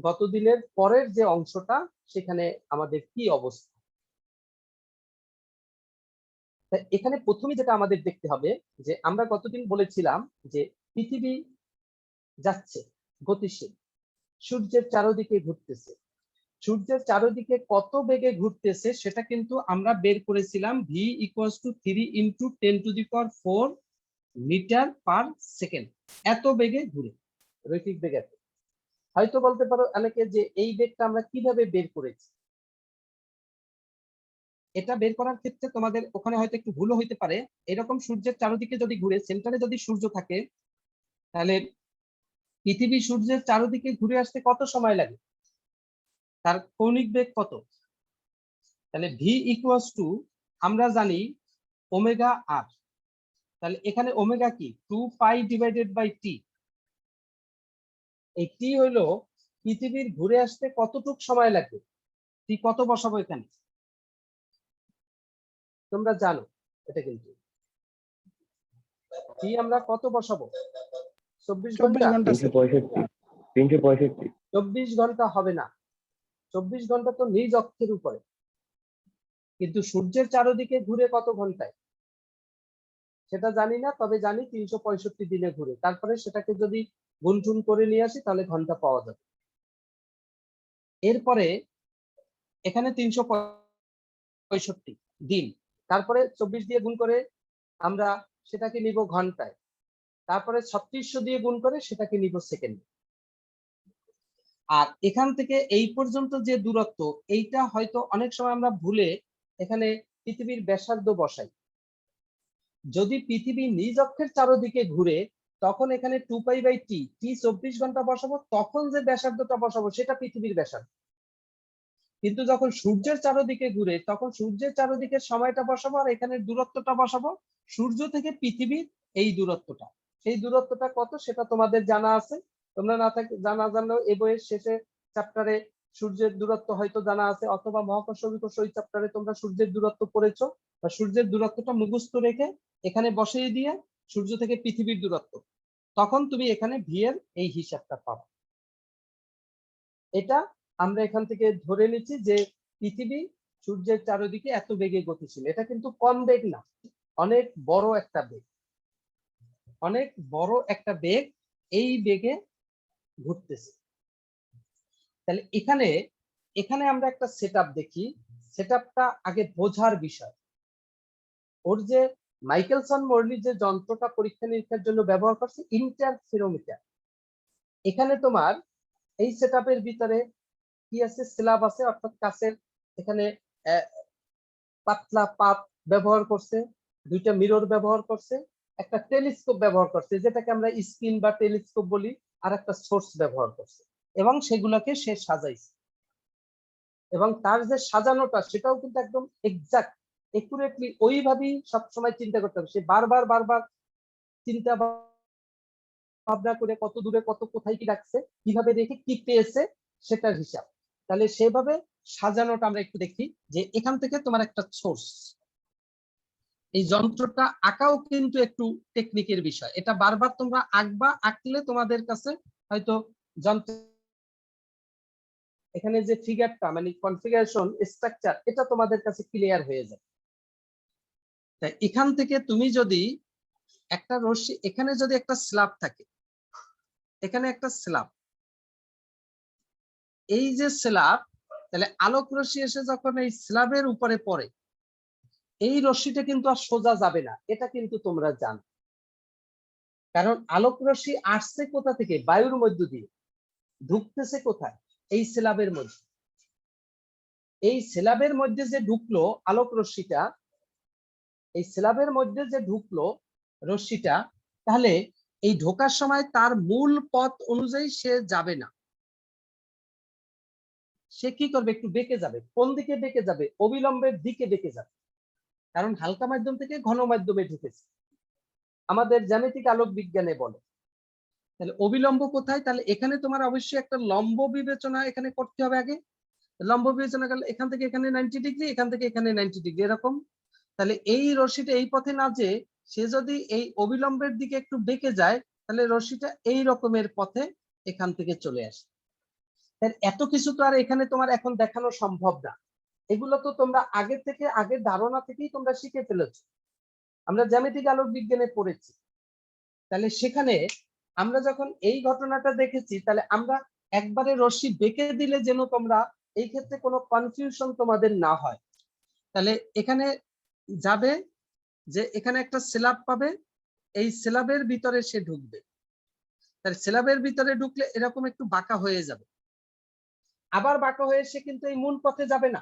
গত দিনের পরের যে অংশটা সেখানে আমাদের কি অবস্থা। এখানে প্রথমে যেটা আমাদের দেখতে হবে যে আমরা গতদিন বলেছিলাম যে পৃথিবী যাচ্ছে গতিশীল, সূর্যের চারদিকে ঘুরতেছে। সূর্যের চারদিকে কত বেগে ঘুরতেছে সেটা কিন্তু আমরা বের করেছিলাম v = 3 × 10⁴ মিটার পার সেকেন্ড। এত বেগে ঘুরে, রৈখিক বেগ এত। হয়তো বলতে পারো অনেকে যে এই বেগটা আমরা কিভাবে বের করেছি। এটা বের করার ক্ষেত্রে তোমাদের ওখানে হয়তো একটু ভুলও হইতে পারে। এরকম সূর্যের চারদিকে যদি ঘুরে, সেন্টারে যদি সূর্য থাকে, তাহলে পৃথিবী সূর্যের চারদিকে ঘুরে আসতে কত সময় লাগে, তার কৌণিক বেগ কত। তাহলে v = আমরা জানি ওমেগা r। তাহলে এখানে ওমেগা কি 2π/t। এই টি হইলো পৃথিবীর ঘুরে আসতে কতটুক সময় লাগবে। টি কত বসাবো এখানে তোমরা জানো, এটা কিন্তু টি আমরা কত বসাবো 24 ঘন্টা। 24 ঘন্টা হবে না, 24 ঘন্টা তো নিজ অক্ষের উপরে, কিন্তু সূর্যের চারদিকে ঘুরে কত ঘন্টায় সেটা জানি না, তবে জানি 365 দিনে ঘুরে। তারপরে সেটাকে যদি গুণটুন করে নিয়ে আসি তাহলে ঘন্টা পাওয়া যাবে। এরপরে এখানে 365 দিন, তারপরে 24 দিয়ে গুণ করে আমরা সেটাকে নিব ঘন্টায়, তারপরে 3600 দিয়ে গুণ করে সেটাকে নিব সেকেন্ডে। আর এখান থেকে এই পর্যন্ত যে দূরত্ব, এইটা হয়তো অনেক সময় আমরা ভুলে এখানে পৃথিবীর ব্যাসার্ধ বসাই। যদি পৃথিবী নিজ অক্ষের চারদিকে ঘুরে তখন এখানে 2π/t, টি 24 ঘন্টা বসাবো, তখন যে ব্যাসার্ধটা বসাবো সেটা পৃথিবীর ব্যাসার্ধ। কিন্তু যখন সূর্যের চারদিকে ঘুরে তখন সূর্যের চারদিকে সময়টা বসাবো আর এখানে দূরত্বটা বসাবো, সূর্য থেকে পৃথিবীর এই দূরত্বটা। সেই দূরত্বটা কত সেটা তোমাদের জানা আছে। তোমরা না থাকে জানা জানলেও এই বইয়ের শেষে চ্যাপ্টারে সূর্যের দূরত্ব হয়তো জানা আছে, অথবা মহাকর্ষ বিকর্ষ ওই চ্যাপ্টারে তোমরা সূর্যের দূরত্ব পড়েছো। বা সূর্যের দূরত্বটা মুখস্থ রেখে এখানে বসিয়ে দিয়ে সূর্য থেকে পৃথিবীর দূরত্ব, তখন তুমি এখানে ভি এর এই হিসাবটা পাবে। এটা আমরা এখান থেকে ধরে নিচ্ছি যে পৃথিবী সূর্যের চারদিকে এত বেগে গতিশীল। এটা কিন্তু কম বেগ না, অনেক বড় একটা বেগ, অনেক বড় একটা বেগ এই বেগে ঘুরতেছে। তাহলে এখানে এখানে আমরা একটা সেটআপ দেখি। সেটআপটা আগে বোঝার বিষয়। ওর যে মাইকেলসন মর্লি যে যন্ত্রটা পরীক্ষা নিরীক্ষার জন্য ব্যবহার করছে, ইন্টারফেরোমিটার। এখানে তোমার এই সেটআপের ভিতরে কি আছে, স্ল্যাব আছে, অর্থাৎ কাচের এখানে পাতলা পাত ব্যবহার করছে, দুইটা মিরর ব্যবহার করছে, একটা টেলিস্কোপ ব্যবহার করছে যেটাকে আমরা স্ক্রিন বা টেলিস্কোপ বলি, আর একটা সোর্স ব্যবহার করছে, এবং সেগুলোকে সে সাজাইছে। এবং তার যে সাজানোটা সেটাও কিন্তু একদম এক্সাক্ট একুরেটলি ওইভাবেই সবসময় চিন্তা করতে হবে। সে বারবার বারবার চিন্তা ভাবনা করে কত দূরে কত কোথায় কি রাখছে, কিভাবে রেখে কি পেয়েছে সেটার হিসাব। তাহলে সেভাবে সাজানোটা আমরা একটু দেখি। যে এখান থেকে তোমার একটা সোর্স, এই যন্ত্রটা আঁকাও কিন্তু একটু টেকনিকের বিষয়। এটা বারবার তোমরা আঁকবা, আঁকলে তোমাদের কাছে হয়তো যন্ত্র এখানে যে ফিগারটা মানে কনফিগারেশন স্ট্রাকচার, এটা তোমাদের কাছে ক্লিয়ার হয়ে যাবে। তাই এখান থেকে তুমি যদি একটা রশ্মি, এখানে যদি একটা স্ল্যাব থাকে, এখানে একটা স্ল্যাব, এই যে স্ল্যাব, তাহলে আলোক রশ্মি এসে যখন এই স্ল্যাবের উপরে পড়ে, এই রশ্মিটা কিন্তু আর সোজা যাবে না, এটা কিন্তু তোমরা জানো। কারণ আলোক রশ্মি আসছে কোথা থেকে, বায়ুর মধ্য দিয়ে, ঢুকতেছে কোথায়, এই স্ল্যাবের মধ্যে। এই স্ল্যাবের মধ্যে যে ঢুকলো আলোক রশ্মিটা, এই স্ল্যাবের মধ্যে যে ঢুকলো রশ্মিটা, তাহলে এই ঢোকার সময় তার মূল পথ অনুযায়ী সে যাবে না। সে কি করবে, একটু বেঁকে যাবে। কোন দিকে বেঁকে যাবে, অবিলম্বের দিকে বেঁকে যাবে, কারণ হালকা মাধ্যম থেকে ঘন মাধ্যমে ঢুকেছে, আমাদের জ্যামিতিক আলোক বিজ্ঞানে বলে। তাহলে অবিলম্ব কোথায়, তাহলে এখানে তোমার অবশ্যই একটা লম্ব বিবেচনা এখানে করতে হবে আগে। লম্ব বিবেচনা করলে এখান থেকে এখানে 90 ডিগ্রি, এখান থেকে এখানে 90 ডিগ্রি, এরকম। তাহলে এই রশ্মিটা এই পথে না যে সে যদি এই অবিলম্বের দিকে একটু বেঁকে যায়, তাহলে রশ্মিটা এই রকমের পথে এখান থেকে চলে আসে। এত কিছু তো আর এখানে তোমার এখন দেখানো সম্ভব না। এগুলো তো তোমরা আগে থেকে আগের ধারণা থেকেই তোমরা শিখে ফেলেছো, আমরা জ্যামিতিক আলোক বিজ্ঞানে পড়েছি। তাহলে সেখানে আমরা যখন এই ঘটনাটা দেখেছি, তাহলে আমরা একবারে রশ্মি বেঁকে দিলে যেন তোমরা এই ক্ষেত্রে কোনো কনফিউশন তোমাদের না হয়। তাহলে এখানে যাবে যে এখানে একটা স্ল্যাব পাবে, এই স্ল্যাবের ভিতরে সে ঢুকবে। তাহলে স্ল্যাবের ভিতরে ঢুকলে এরকম একটু বাঁকা হয়ে যাবে, আবার বাঁকা হয়ে সে কিন্তু এই মূল পথে যাবে না।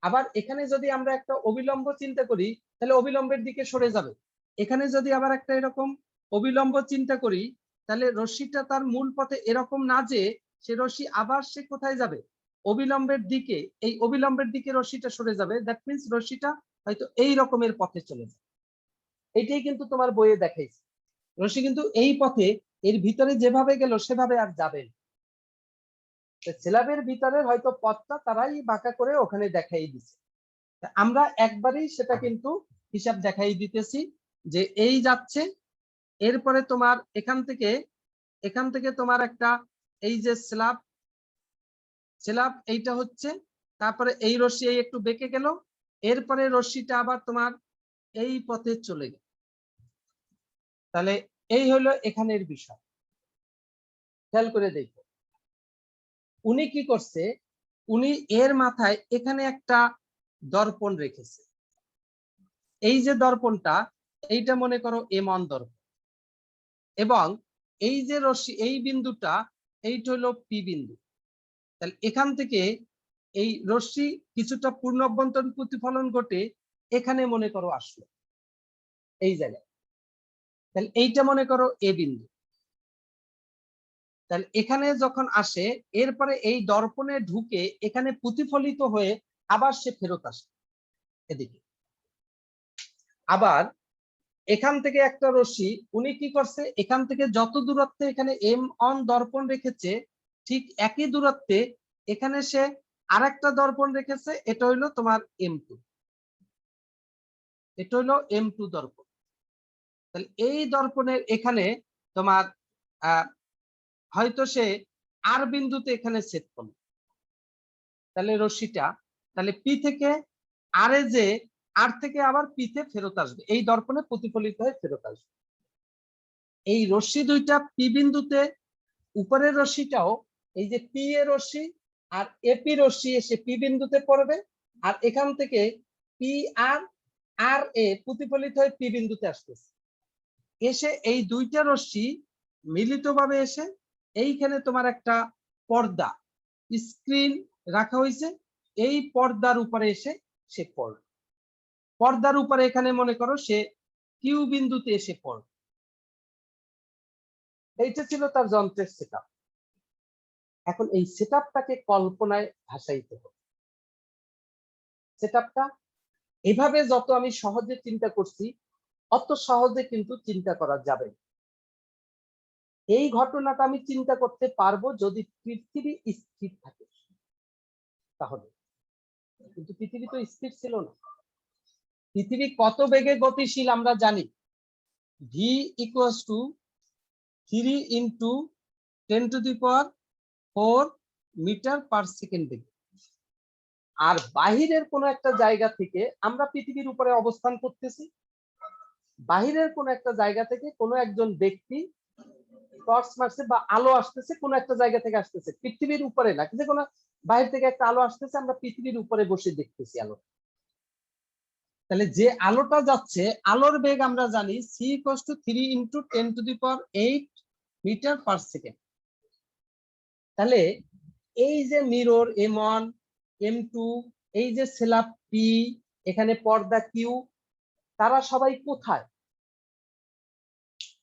আবার এখানে যদি আমরা একটা অবিলম্ব চিন্তা করি, তাহলে অবিলম্বের দিকে সরে যাবে। এখানে যদি আবার একটা এরকম অবিলম্ব চিন্তা করি, তাহলে রশ্মিটা তার মূল পথে এরকম না, যে সে রশ্মি আবার সে কোথায় যাবে, অবিলম্বের দিকে। এই অবিলম্বের দিকে রশ্মিটা সরে যাবে, দ্যাট মিন্স রশ্মিটা হয়তো এই রকমের পথে চলে যাবে। এটাই কিন্তু তোমার বইয়ে দেখাইছে, রশ্মি কিন্তু এই পথে এর ভিতরে যেভাবে গেল সেভাবে আর যাবে না। স্ল্যাবের ভিতরে হয়তো পথটা তারাই বাঁকা করে ওখানে দেখাই দিচ্ছে। আমরা একবারই সেটা কিন্তু হিসাব দেখাই দিতেছি যে এই যাচ্ছে, এরপরে তোমার এখান থেকে তোমার একটা এই যে স্ল্যাব এইটা হচ্ছে, তারপরে এই রশ্মি এই একটু বেঁকে গেল, এরপরে রশ্মিটা আবার তোমার এই পথে চলে গেল। তাহলে এই হলো এখানের বিষয়। খেয়াল করে দেখো উনি কি করছে, উনি এর মাথায় এখানে একটা দর্পণ রেখেছে। এই যে দর্পণটা, এইটা মনে করো M1 দর্পণ, এবং এই যে রশ্মি এই বিন্দুটা, এইটা হলো P বিন্দু। তাহলে এখান থেকে এই রশ্মি কিছুটা পূর্ণ অভ্যন্তরীণ প্রতিফলন ঘটে এখানে মনে করো আসলো এই জায়গায়। তাহলে এইটা মনে করো A বিন্দু। তাহলে এখানে যখন আসে, এরপরে এই দর্পণে ঢুকে এখানে প্রতিফলিত হয়ে আবার সে ফেরত আসে এদিকে। আবার এখান থেকে একটা রশ্মি উনি কি করছে, এখান থেকে যত দূরত্বে এখানে M1 দর্পণ রেখেছে, ঠিক একই দূরত্বে এখানে সে আরেকটা দর্পণ রেখেছে, এটা হইলো তোমার M2, এটা হইলো M2 দর্পণ। তাহলে এই দর্পণের এখানে তোমার হয়তো সে আর বিন্দুতে এখানে ছেদ করলো, তাহলে রশ্মিটা তাহলে পি থেকে আরে যে আর থেকে আবার পিতে ফেরত আসবে, এই দর্পণে প্রতিফলিত হয়ে ফেরত আসবে। এই রশ্মি দুইটা পি বিন্দুতে, উপরের রশ্মিটাও এই যে P A Rashmi R AP রশ্মি এসে পি বিন্দুতে পড়বে, আর এখান থেকে পি আর আর এ প্রতিফলিত হয়ে পি বিন্দুতে আসতেছে। এসে এই দুইটা রশ্মি মিলিতভাবে এসে এইখানে তোমার একটা পর্দা স্ক্রিন রাখা হয়েছে, এই পর্দার উপরে এসে সে পড়ল। পর্দার উপরে এখানে মনে করো সে কিউ বিন্দুতে এসে পড়ল। এইটা ছিল তার যন্ত্রের সেটআপ। এখন এই সেটআপটাকে কল্পনায় ভাসাইতে হবে। সেটআপটা এভাবে যত আমি সহজে চিন্তা করছি, অত সহজে কিন্তু চিন্তা করা যাবে। এই ঘটনাটা আমি চিন্তা করতে পারবো যদি পৃথিবী স্থির থাকে, তাহলে। কিন্তু পৃথিবী তো স্থির ছিল না। পৃথিবী কত বেগে গতিশীল আমরা জানি, v equals to 3 into 10⁴ metre per second বেগে। আর বাহিরের কোন একটা জায়গা থেকে আমরা পৃথিবীর উপরে অবস্থান করতেছি, বাহিরের কোন একটা জায়গা থেকে কোন একজন ব্যক্তি টর্চ মারছে বা আলো আসতেছে, কোন একটা জায়গা থেকে আসতেছে, পৃথিবীর উপরে না, যে কোনো বাইরে থেকে একটা আলো আসতেছে, আমরা পৃথিবীর উপরে বসে দেখতেছি আলো। তাহলে যে আলোটা যাচ্ছে, আলোর বেগ আমরা জানি c equals to 3 into 10⁸ metre per second. তাহলে এই যে মিরর M1 M2, এই যে স্ল্যাব P, এখানে পর্দা Q, তারা সবাই কোথায়?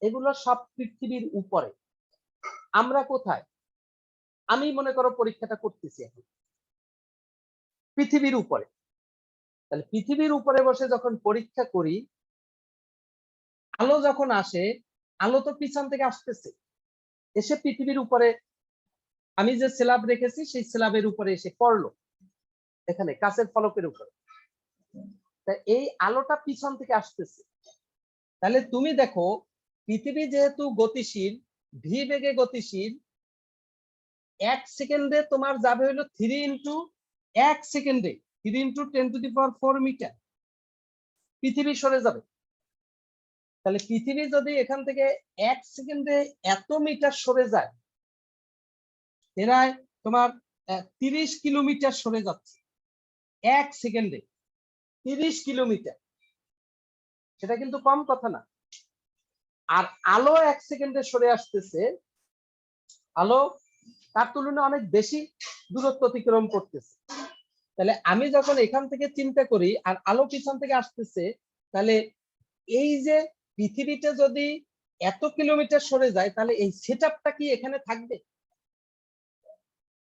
এগুলো সব পৃথিবীর উপরে। আমরা কোথায়? আমি মনে করো পরীক্ষাটা করতেছি এখন পৃথিবীর উপরে। তাহলে পৃথিবীর উপরে বসে যখন পরীক্ষা করি, আলো যখন আসে, আলো তো পিছন থেকে আসতেছে, এসে পৃথিবীর উপরে আমি যে স্ল্যাব রেখেছি সেই স্ল্যাবের উপরে এসে পড়লো, এখানে কাঁচের ফলকের উপরে। তাই এই আলোটা পিছন থেকে আসতেছে। তাহলে তুমি দেখো পৃথিবী যেহেতু গতিশীল, ভি বেগে গতিশীল, 1 সেকেন্ডে তোমার যাবে হলো 3 ইনটু 1 সেকেন্ডে 3 ইনটু 10⁴ মিটার পৃথিবী সরে যাবে। তাহলে পৃথিবী যদি এখান থেকে 1 সেকেন্ডে এত মিটার সরে যায়, প্রায় তোমার 30 কিলোমিটার সরে যাচ্ছে 1 সেকেন্ডে, 30 কিলোমিটার। সেটা কিন্তু কম কথা না। আর আলো 1 সেকেন্ডে সরে আসতেছে, আলো তার তুলনায় অনেক বেশি দূরত্ব অতিক্রম করতেছে। তাহলে আমি যখন এখান থেকে চিন্তা করি আর আলো পিছন থেকে আসতেছে, তাহলে এই যে পৃথিবীতে যদি এত কিলোমিটার সরে যায়, তাহলে এই সেটআপটা কি এখানে থাকবে?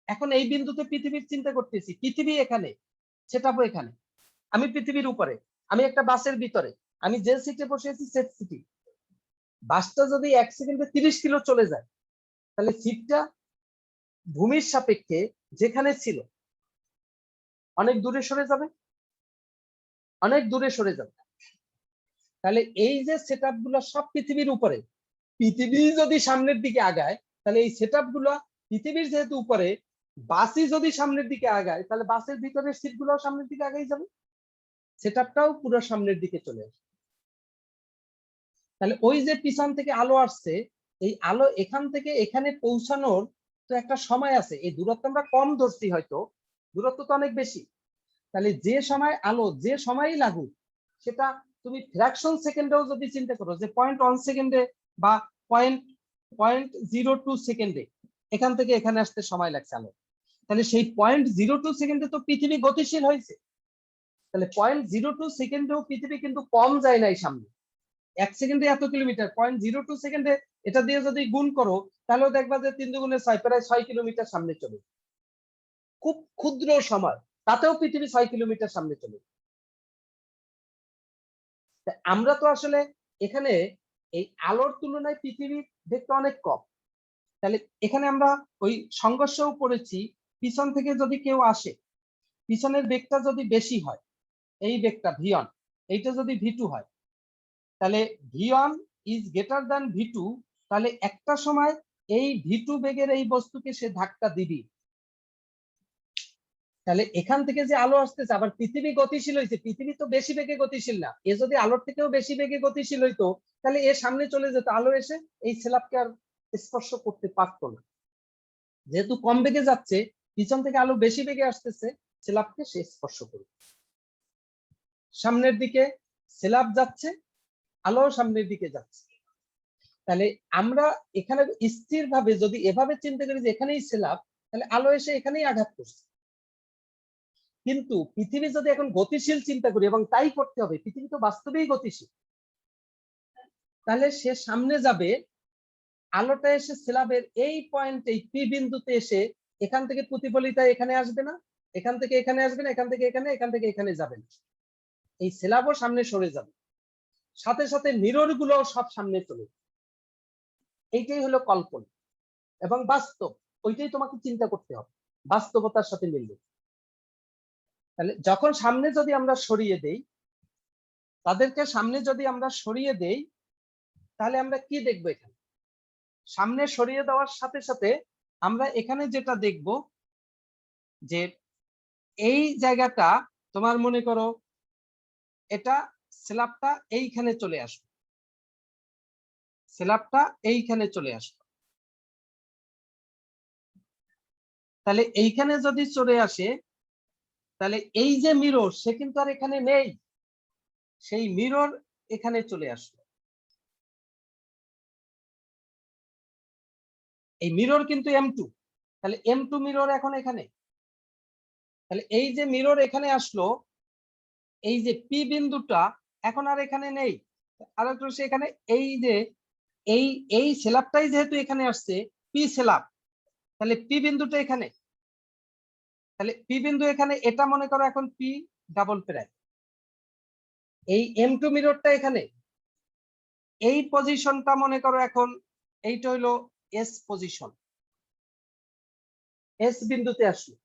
এখন এই বিন্দুতে পৃথিবীর চিন্তা করতেছি, পৃথিবী এখানে, সেটআপও এখানে, আমি পৃথিবীর উপরে, আমি একটা বাসের ভিতরে, আমি যে সিটে বসে আছি সেট সিটি। বাসটা যদি 1 সেকেন্ডে 30 কিলো চলে যায়, তাহলে সিটটা ভূমির সাপেক্ষে যেখানে ছিল অনেক দূরে সরে যাবে, অনেক দূরে সরে যাবে। তাহলে এই যে সেটআপ গুলো সব পৃথিবীর উপরে, পৃথিবী যদি সামনের দিকে আগায়, তাহলে এই সেটআপ গুলো পৃথিবীর যেহেতু উপরে, বাসই যদি সামনের দিকে আগায়, তাহলে বাসের ভিতরের সিট গুলো সামনের দিকে আগাই যাবে, সেটআপটাও পুরো সামনের দিকে চলে আসবে। তাহলে ওই যে পিছন থেকে আলো আসছে, এই আলো এখান থেকে এখানে পৌঁছানোর তো একটা সময় আছে। এই দূরত্ব আমরা কম ধরছি, হয়তো দূরত্ব তো অনেক বেশি। তাহলে যে সময় আলো যে সময়ই লাগুক, সেটা তুমি ফ্র্যাকশন সেকেন্ডেও যদি চিন্তা করো, যে 0.1 সেকেন্ডে বা 0.02 সেকেন্ডে এখান থেকে এখানে আসতে সময় লাগছে আলো, তাহলে সেই 0.02 সেকেন্ডে তো পৃথিবী গতিশীল হয়েছে। তাহলে 0.02 সেকেন্ডেও পৃথিবী কিন্তু কম যায় নাই সামনে। 1 সেকেন্ডে এত কিলোমিটার, 0.02 সেকেন্ডে এটা দিয়ে যদি গুণ করো, তাহলেও দেখবা যে 3 দুগুণে 6, প্রায় 6 কিলোমিটার সামনে চলে। খুব ক্ষুদ্র সময়, তাতেও পৃথিবী 6 কিলোমিটার সামনে চলে। আমরা তো আসলে এখানে এই আলোর তুলনায় পৃথিবী দেখতে অনেক কম। তাহলে এখানে আমরা ওই সংঘর্ষও পড়েছি, পিছন থেকে যদি কেউ আসে, পিছনের বেগটা যদি বেশি হয়, এই বেগটা v1, এইটা যদি v2 হয়, তাহলে v1 is greater than v2, তাহলে একটা সময় এই v2 বেগের এই বস্তুকে সে ধাক্কা দিবি। তাহলে এখান থেকে যে আলো আসতেছে, আবার পৃথিবী গতিশীল হয়েছে, পৃথিবী তো বেশি বেগে গতিশীল না, এ যদি আলোর থেকেও বেশি বেগে গতিশীল হইতো, তাহলে এ সামনে চলে যেত, আলো এসে এই স্ল্যাবকে আর স্পর্শ করতে পারতো না। যেহেতু কম বেগে যাচ্ছে, পিছন থেকে আলো বেশি বেগে আসতেছে, স্ল্যাবকে সে স্পর্শ করবে। সামনের দিকে স্ল্যাব যাচ্ছে, আলো সামনের দিকে যাচ্ছে। তাহলে আমরা এখানে স্থির ভাবে যদি এভাবে চিন্তা করি যে এখানেই স্ল্যাব, তাহলে আলো এসে এখানেই আঘাত করছে। কিন্তু পৃথিবী যদি এখন গতিশীল চিন্তা করি, এবং তাই করতে হবে, পৃথিবী তো বাস্তবেই গতিশীল, তাহলে সে সামনে যাবে, আলোটা এসে স্ল্যাবের এই পয়েন্টে পি বিন্দুতে এসে এখান থেকে প্রতিফলিত এখানে আসবে না, এখান থেকে এখানে আসবে না, এখান থেকে এখানে, এখান থেকে এখানে যাবে না, এই স্ল্যাবও সামনে সরে যাবে, সাথে সাথে মিরর গুলো সব সামনে চলে। এইটাই হলো কল্পনা এবং বাস্তব, ওইটাই তোমাকে চিন্তা করতে হবে, বাস্তবতার সাথে মিলবে। তাহলে যখন সামনে যদি আমরা সরিয়ে দেই, তাদেরকে সামনে যদি আমরা সরিয়ে দেই, তাহলে আমরা কি দেখবো? এখানে সামনে সরিয়ে দেওয়ার সাথে সাথে আমরা এখানে যেটা দেখব, যে এই জায়গাটা তোমার মনে করো এটা স্ল্যাবটা এইখানে চলে আসবে, স্ল্যাবটা এইখানে চলে আসবে। তাহলে এইখানে যদি চলে আসে, তাহলে এই যে মিরর, সে কিন্তু আর এখানে নেই, সেই মিরর এখানে চলে আসলো। এই মিরর কিন্তু M2, তাহলে M2 মিরর এখন এখানে। তাহলে এই যে মিরর এখানে আসলো, এই যে পি বিন্দুটা এখন আর এখানে নেই, আর একটু এখানে এই যে এই স্ল্যাবটাই যেহেতু এখানে আসছে পি স্ল্যাব, তাহলে পি বিন্দুটা এখানে, তাহলে পি বিন্দু এখানে, এটা মনে করো এখন পি ডাবল প্রাইম। এই M2 মিররটা এখানে, এই পজিশনটা মনে করো এখন এইটা হলো এস পজিশন, এস বিন্দুতে আসলো।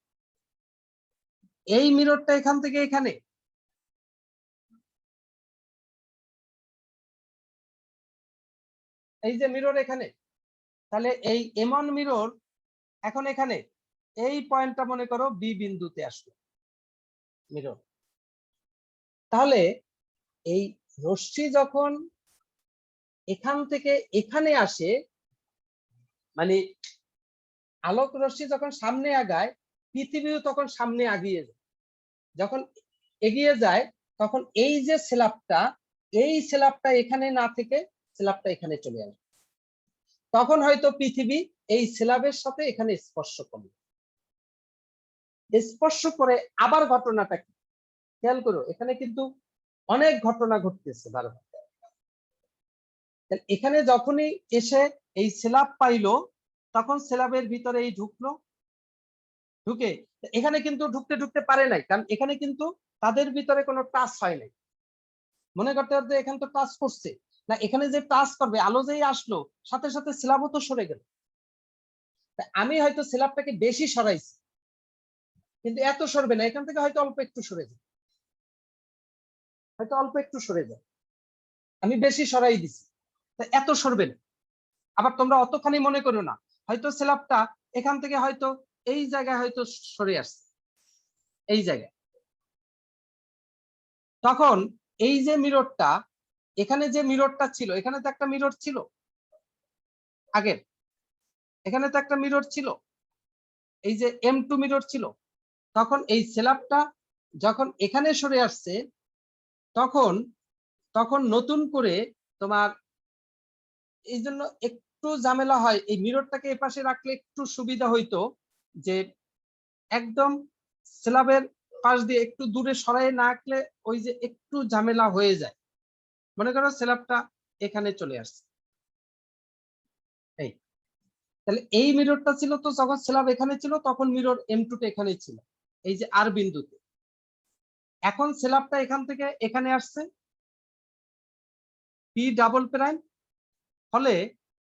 এই মিররটা এখান থেকে এখানে, এই যে মিরর এখানে, তাহলে এই M1 মিরর এখন এখানে এই পয়েন্টটা মনে করো বি বিন্দুতে আসলো মিরর। তাহলে এই রশ্মি যখন এখান থেকে এখানে আসে, মানে আলোক রশ্মি যখন সামনে আগায়, পৃথিবীও তখন সামনে আগিয়ে যায়। যখন এগিয়ে যায় তখন এই যে স্ল্যাবটা, এই স্ল্যাবটা এখানে না থেকে স্ল্যাবটা এখানে চলে আসে। তখন হয়তো পৃথিবী এই স্ল্যাবের সাথে এখানে স্পর্শ করবে। স্পর্শ করে আবার ঘটনাটা কি খেয়াল করো, এখানে কিন্তু অনেক ঘটনা ঘটতেছে বারবার। এখানে যখনই এসে এই স্ল্যাব পাইলো, তখন স্ল্যাবের ভিতরে এই ঢুকলো, ঢুকে এখানে কিন্তু ঢুকতে ঢুকতে পারে নাই, কারণ এখানে কিন্তু তাদের ভিতরে কোনো টাচ হয় নাই। মনে করতে হবে এখানে তো টাচ করছে না, এখানে যে টাচ করবে আলো যেই আসলো সাথে সাথে স্ল্যাবও তো সরে গেল। আমি হয়তো স্ল্যাবটাকে বেশি সরাইছি, কিন্তু এত সরবে না, এখান থেকে হয়তো অল্প একটু সরে যায়, হয়তো অল্প একটু সরে যায়, আমি বেশি সরাই দিছি, এত সরবে না। আবার তোমরা অতখানি মনে করো না, হয়তো স্ল্যাবটা এখান থেকে হয়তো এই জায়গায় হয়তো সরে আসছে, এই জায়গায়। তখন এই যে মিররটা, এখানে যে মিররটা ছিল, এখানে তো একটা মিরর ছিল আগের, এখানে তো একটা মিরর ছিল, এই যে M2 মিরর ছিল। তখন এই স্ল্যাবটা যখন এখানে সরে আসছে, তখন তখন নতুন করে তোমার এই জন্য একটু ঝামেলা হয়, এই মিররটাকে এপাশে রাখলে একটু সুবিধা হইতো, যে একদম স্ল্যাবের পাশ দিয়ে একটু দূরে সরাই না রাখলে ওই যে একটু ঝামেলা হয়ে যায়। মনে করো স্ল্যাবটা এখানে চলে আসছে, এই তাহলে এই মিররটা ছিল, তো যখন স্ল্যাব এখানে ছিল তখন মিরর M2 টা এখানে ছিল, এই যে আর বিন্দুতে। এখন স্ল্যাবটা এখান থেকে এখানে আসছে P ডাবল প্রাইম, ফলে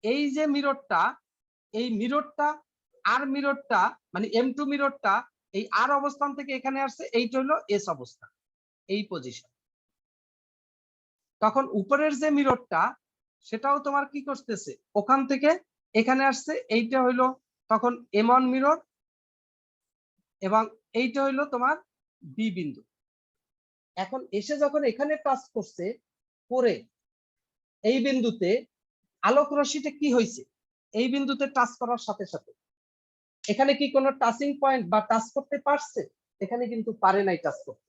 এই যে মিররটা, এই মিররটা আর মিররটা মানে M2 মিররটা এই আর অবস্থান থেকে এখানে আসছে, এইটা হলো S অবস্থান, এই পজিশন। তখন উপরের যে মিররটা সেটাও তোমার কি করতেছে, ওখান থেকে এখানে আসছে, এইটা হইলো তখন M1 মিরর, এবং এইটা হইলো তোমার বি বিন্দু। এখন এসে যখন এখানে টাচ করছে, পরে এই বিন্দুতে আলোক রশ্মিটা কি হয়েছে, এই বিন্দুতে টাচ করার সাথে সাথে এখানে কি কোনো টাচিং পয়েন্ট বা টাচ করতে পারছে? এখানে কিন্তু পারে নাই টাচ করতে।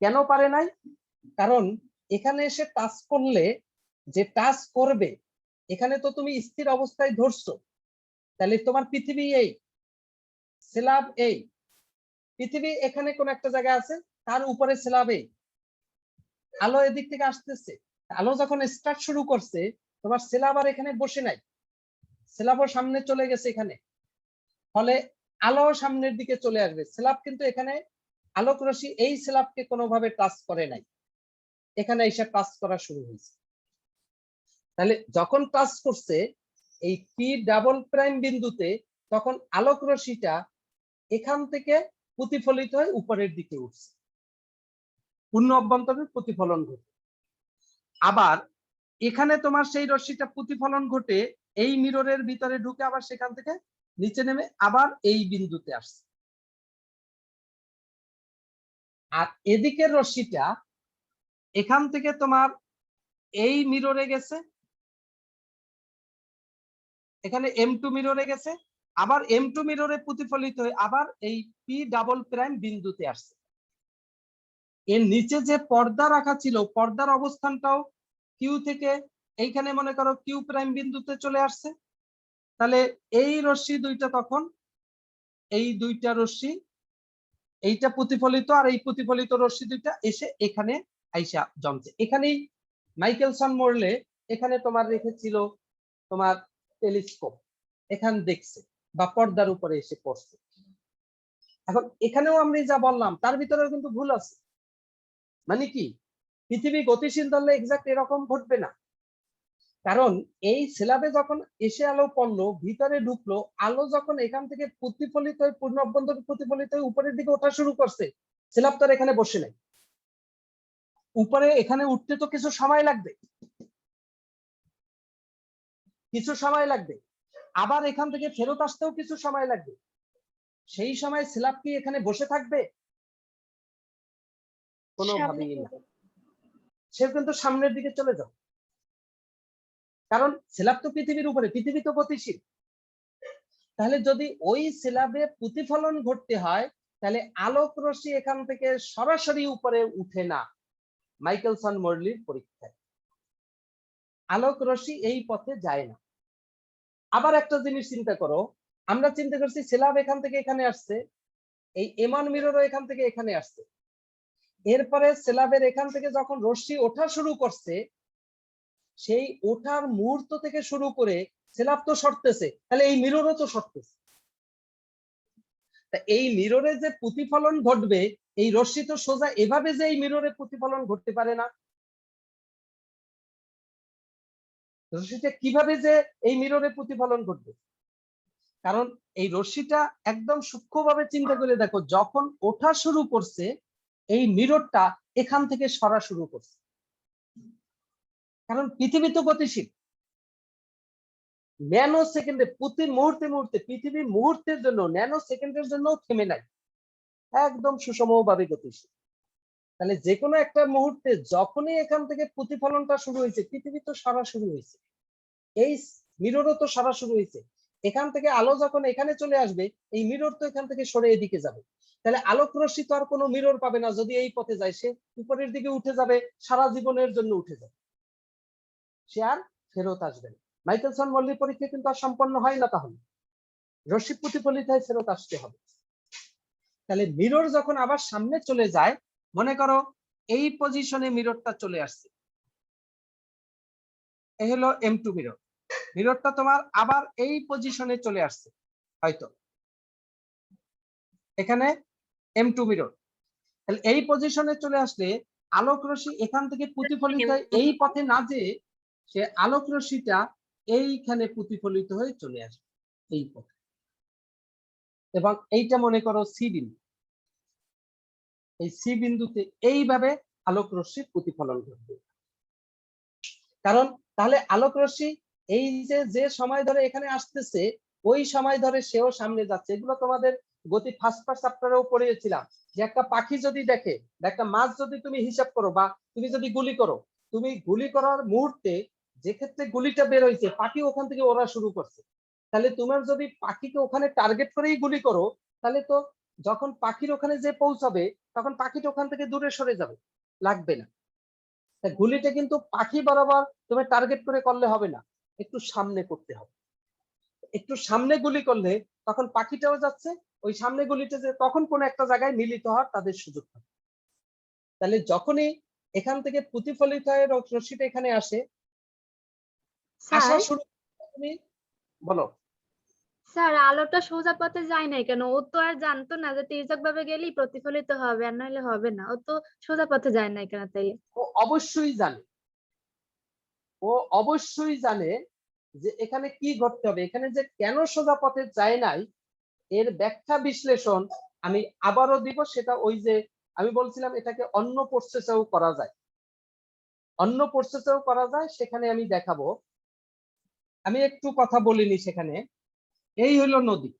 কেন পারে নাই? কারণ এখানে এসে টাচ করলে যে টাচ করবে, এখানে তো তুমি স্থির অবস্থায় ধরছো, তাহলে তোমার পৃথিবী এই স্ল্যাব, এই পৃথিবী এখানে কোন একটা জায়গা আছে, তার উপরে স্ল্যাব, এই আলো এদিক থেকে আসতেছে, আলো যখন স্টার্ট শুরু করছে তোমার স্ল্যাব আর এখানে বসে নাই, স্ল্যাবও সামনে চলে গেছে এখানে, ফলে আলো সামনের দিকে চলে আসবে। স্ল্যাব কিন্তু এখানে আলোক রশ্মি এই স্ল্যাবকে কোনোভাবে টাচ করে নাই, এখানে এসে টাচ করা শুরু হয়েছে। তাহলে যখন টাচ করছে এই পি ডাবল প্রাইম বিন্দুতে, তখন আলোক রশ্মিটা এখান থেকে প্রতিফলিত হয়ে উপরের দিকে উঠছে, পূর্ণ অভ্যন্তরের প্রতিফলন ঘটে। আবার এখানে তোমার সেই রশ্মিটা প্রতিফলন ঘটে এই মিররের ভিতরে ঢুকে আবার সেখান থেকে নিচে নেমে আবার এই বিন্দুতে আসছে। আর এদিকের রশ্মিটা এখান থেকে তোমার এই মিররে গেছে, এখানে M2 মিররে গেছে, আবার M2 মিররে প্রতিফলিত হয়ে আবার এই পি ডাবল প্রাইম বিন্দুতে আসছে। এর নিচে যে পর্দা রাখা ছিল, পর্দার অবস্থানটাও কিউ থেকে এইখানে মনে করো কিউ প্রাইম বিন্দুতে চলে আসছে। তাহলে এই রশ্মি দুইটা, তখন এই দুইটা রশ্মি, এইটা প্রতিফলিত আর এই প্রতিফলিত রশ্মি দুইটা এসে এখানে আইসা জমছে। এখানেই মাইকেলসন মরলে এখানে তোমার রেখেছিল তোমার টেলিস্কোপ, এখান দেখছে বা পর্দার উপরে এসে পড়ছে। এখন এখানেও আমি যা বললাম তার ভিতরেও কিন্তু ভুল আছে। মানে কি, পৃথিবী গতিশীল ধরলে এক্সাক্ট এরকম ঘটবে না, কারণ এই স্ল্যাবে যখন এসে আলো পড়লো, ভিতরে ঢুকলো, আলো যখন এখান থেকে প্রতিফলিত হয়ে পূর্ণ অভ্যন্তরে প্রতিফলিত হয়ে উপরের দিকে ওঠা শুরু করছে, স্ল্যাব তো এখানে বসে নাই, উপরে এখানে উঠতে তো কিছু সময় লাগবে, কিছু সময় লাগবে। আবার এখান থেকে ফেরত আসতেও কিছু সময় লাগবে। সেই সময় স্ল্যাব কি এখানে বসে থাকবে? কোনোভাবেই না, সে কিন্তু সামনের দিকে চলে যাবে, কারণ স্ল্যাব তো পৃথিবীর উপরে, পৃথিবী তো গতিশীল। তাহলে যদি ওই স্ল্যাবে প্রতিফলন ঘটতে হয়, তাহলে আলোক রশ্মি এখান থেকে সরাসরি উপরে উঠে না। মাইকেলসন মর্লির পরীক্ষায় আলোক রশ্মি এই পথে যায় না। আবার একটা জিনিস চিন্তা করো, আমরা চিন্তা করছি স্ল্যাব এখান থেকে এখানে আসছে, এই এমান মিররও এখান থেকে এখানে আসছে, এরপরে স্ল্যাবের এখান থেকে যখন রশ্মি ওঠা শুরু করছে, সেই ওঠার মুহূর্ত থেকে শুরু করে স্ল্যাব তো সরতেছে, তাহলে এই মিররও তো সরতেছে। তা এই মিররে যে প্রতিফলন ঘটবে, এই রশ্মি তো সোজা এভাবে যে এই মিররে প্রতিফলন ঘটতে পারে না। রশ্মিটা কিভাবে যে এই মিররে প্রতিফলন ঘটবে? কারণ এই রশ্মিটা একদম সূক্ষ্মভাবে চিন্তা করে দেখো, যখন ওঠা শুরু করছে এই মিররটা এখান থেকে সরা শুরু করছে, কারণ পৃথিবী তো গতিশীল। ন্যানো সেকেন্ডে প্রতি মুহূর্তে মুহূর্তে পৃথিবী মুহূর্তের জন্য, ন্যানো সেকেন্ডের জন্য থেমে নাই, একদম সুষমভাবে গতিশীল। তাহলে যে কোনো একটা মুহূর্তে যখনই এখান থেকে প্রতিফলনটা শুরু হয়েছে, পৃথিবী তো সারা শুরু হয়েছে, এই মিররও তো সারা শুরু হয়েছে। এখান থেকে আলো যখন এখানে চলে আসবে, এই মিরর তো এখান থেকে সরে এদিকে যাবে। তাহলে আলোক রশ্মি তো আর কোনো মিরর পাবে না, যদি এই পথে যায় সে উপরের দিকে উঠে যাবে, সারা জীবনের জন্য উঠে যাবে, সে আর ফেরত আসবে না। মাইকেলসন মর্লি পরীক্ষা কিন্তু আর সম্পন্ন হয় না, তাহলে রশ্মি প্রতিফলিত হয়ে ফেরত আসতে হবে। তাহলে মিরর যখন আবার সামনে চলে যায়, মনে করো এই পজিশনে মিররটা চলে আসছে, এই হলো M2 মিরর, মিররটা তোমার আবার এই পজিশনে চলে আসছে, হয়তো এখানে M2 মিরর। তাহলে এই পজিশনে চলে আসলে আলোক রশ্মি এখান থেকে প্রতিফলিত হয় এই পথে না যেয়ে সে আলোক রশ্মিটা এইখানে প্রতিফলিত হয়ে চলে আসবে এই পথে, এবং এইটা মনে করো সি বিন্দু। এই সি বিন্দুতে এইভাবে আলোক রশ্মির প্রতিফলন ঘটবে। কারণ তাহলে আলোক রশ্মি এই যে সময় ধরে এখানে আসতেছে, ওই সময় ধরে সেও সামনে যাচ্ছে। এগুলো তোমাদের গতি ফার্স্ট চ্যাপ্টারেও পড়িয়েছিলাম, যে একটা পাখি যদি দেখে, একটা মাছ যদি তুমি হিসাব করো, বা তুমি যদি গুলি করো, তুমি গুলি করার মুহূর্তে যে ক্ষেত্রে গুলিটা বের হয়েছে, পাখি ওখান থেকে ওড়া শুরু করছে, তাহলে তোমার যদি পাখিকে ওখানে টার্গেট করেই গুলি করো, তাহলে তো যখন পাখির ওখানে যে পৌঁছাবে, তখন পাখিটা ওখান থেকে দূরে সরে যাবে, লাগবে না। গুলিটা কিন্তু পাখি বরাবর তুমি টার্গেট করে করলে হবে না, একটু সামনে করতে হবে। একটু সামনে গুলি করলে তখন পাখিটাও যাচ্ছে, ওই সামনে গুলিটা যে তখন কোন একটা জায়গায় মিলিত হওয়ার তাদের সুযোগ পাবে। তাহলে যখনই এখান থেকে প্রতিফলিত হয়ে রশ্মিটা এখানে আসে, আসা শুরু, তুমি বলো। স্যার আলোটা সোজা পথে যায় নাই কেন? ও তো আর জানতো না যে তির্যক ভাবে গেলেই প্রতিফলিত হবে, আর নাহলে হবে না। ও তো সোজা পথে যায় নাই কেন তাইলে? ও অবশ্যই জানে, ও অবশ্যই জানে যে এখানে কি ঘটতে হবে। এখানে যে কেন সোজা পথে যায় নাই, এর ব্যাখ্যা বিশ্লেষণ আমি আবারও দিব। সেটা ওই যে আমি বলছিলাম, এটাকে অন্য প্রসেসেও করা যায়, অন্য প্রসেসেও করা যায়, সেখানে আমি দেখাবো। আমি একটু কথা বলিনি সেখানে। এই হলো নদী,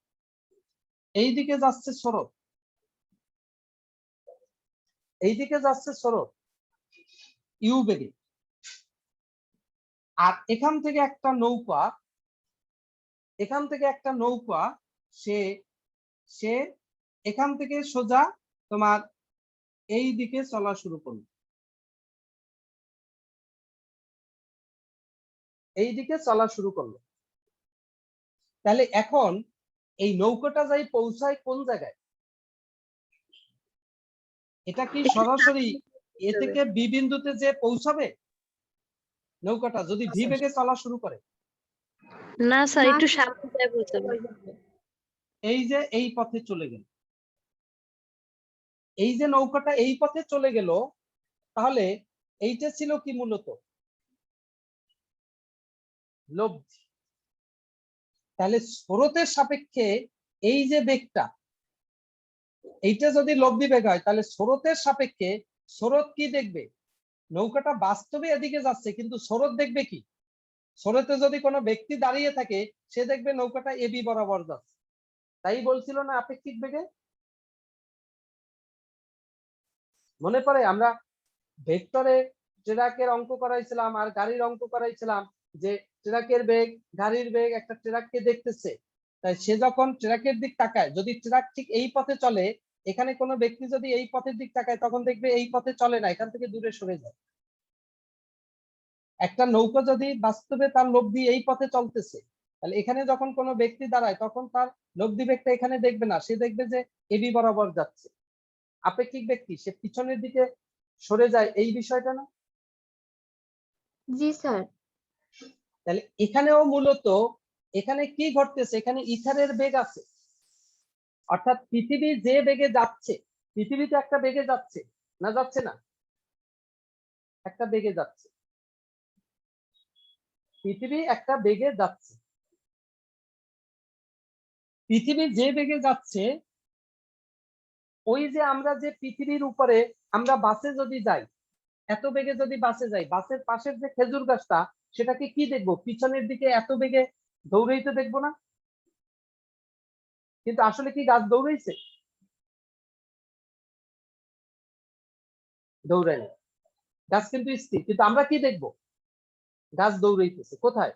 এইদিকে যাচ্ছে স্রোত, এইদিকে যাচ্ছে স্রোত ইউ বেগে, আর এখান থেকে একটা নৌকা, এখান থেকে একটা নৌকা সে সে এখান থেকে সোজা তোমার এই দিকে চলা শুরু করলো, এই দিকে চলা শুরু করলো। তাহলে এখন এই নৌকাটা যাই পৌঁছায় কোন জায়গায়? এটা কি সরাসরি এ থেকে বি বিন্দুতে যে পৌঁছাবে নৌকাটা, যদি ভি বেগে চলা শুরু করে? না স্যার, একটু সামনে যায় বলতে হবে। এই যে এই পথে চলে গেল, এই যে নৌকাটা এই পথে চলে গেল, তাহলে এইটা ছিল কি মূলত লব্ধি। তাহলে স্রোতের সাপেক্ষে এই যে বেগটা, এইটা যদি লব্ধি বেগ হয়, তাহলে স্রোতের সাপেক্ষে স্রোত কি দেখবে? নৌকাটা বাস্তবে এদিকে যাচ্ছে, কিন্তু স্রোত দেখবে কি? স্রোতে যদি কোনো ব্যক্তি দাঁড়িয়ে থাকে সে দেখবে নৌকাটা এবি বরাবর যাচ্ছে, তাই বলছিল না আপেক্ষিক বেগে? মনে পড়ে আমরা ভেক্টরে ট্রাকের অঙ্ক করাইছিলাম আর গাড়ির অঙ্ক করাইছিলাম, যে ট্রাকের বেগ, গাড়ির বেগ, একটা ট্রাককে দেখতেছে, তাই সে যখন ট্রাকের দিক তাকায়, যদি ট্রাক ঠিক এই পথে চলে, এখানে কোনো ব্যক্তি যদি এই পথের দিক তাকায় তখন দেখবে এই পথে চলে না, এখান থেকে দূরে সরে যায়। একটা নৌকা যদি বাস্তবে তার লব্ধি এই পথে চলতেছে, তাহলে এখানে যখন কোনো ব্যক্তি দাঁড়ায় তখন তার লব্ধি বেগটা এখানে দেখবে না, সে দেখবে যে এবি বরাবর যাচ্ছে। আপেক্ষিক ব্যক্তি সে পিছনের দিকে সরে যায়, এই বিষয়টা না? জি স্যার। তাহলে এখানেও মূলত এখানে কি ঘটতেছে, এখানে ইথারের বেগ আছে, অর্থাৎ পৃথিবী যে বেগে যাচ্ছে, পৃথিবী তো একটা বেগে যাচ্ছে, না যাচ্ছে না? একটা বেগে যাচ্ছে, পৃথিবী একটা বেগে যাচ্ছে। পৃথিবী যে বেগে যাচ্ছে, ওই যে আমরা যে পৃথিবীর উপরে আমরা বাসে যদি যাই, এত বেগে যদি বাসে যাই, বাসের পাশের যে খেজুর গাছটা, সেটাকে কি দেখবো, পিছনের দিকে এত বেগে দৌড়াইতে দেখবো না? কিন্তু আসলে কি গাছ দৌড়াইছে? দৌড়ায়নি, গাছ কিন্তু স্থির, কিন্তু আমরা কি দেখবো, গাছ দৌড়াইতেছে কোথায়?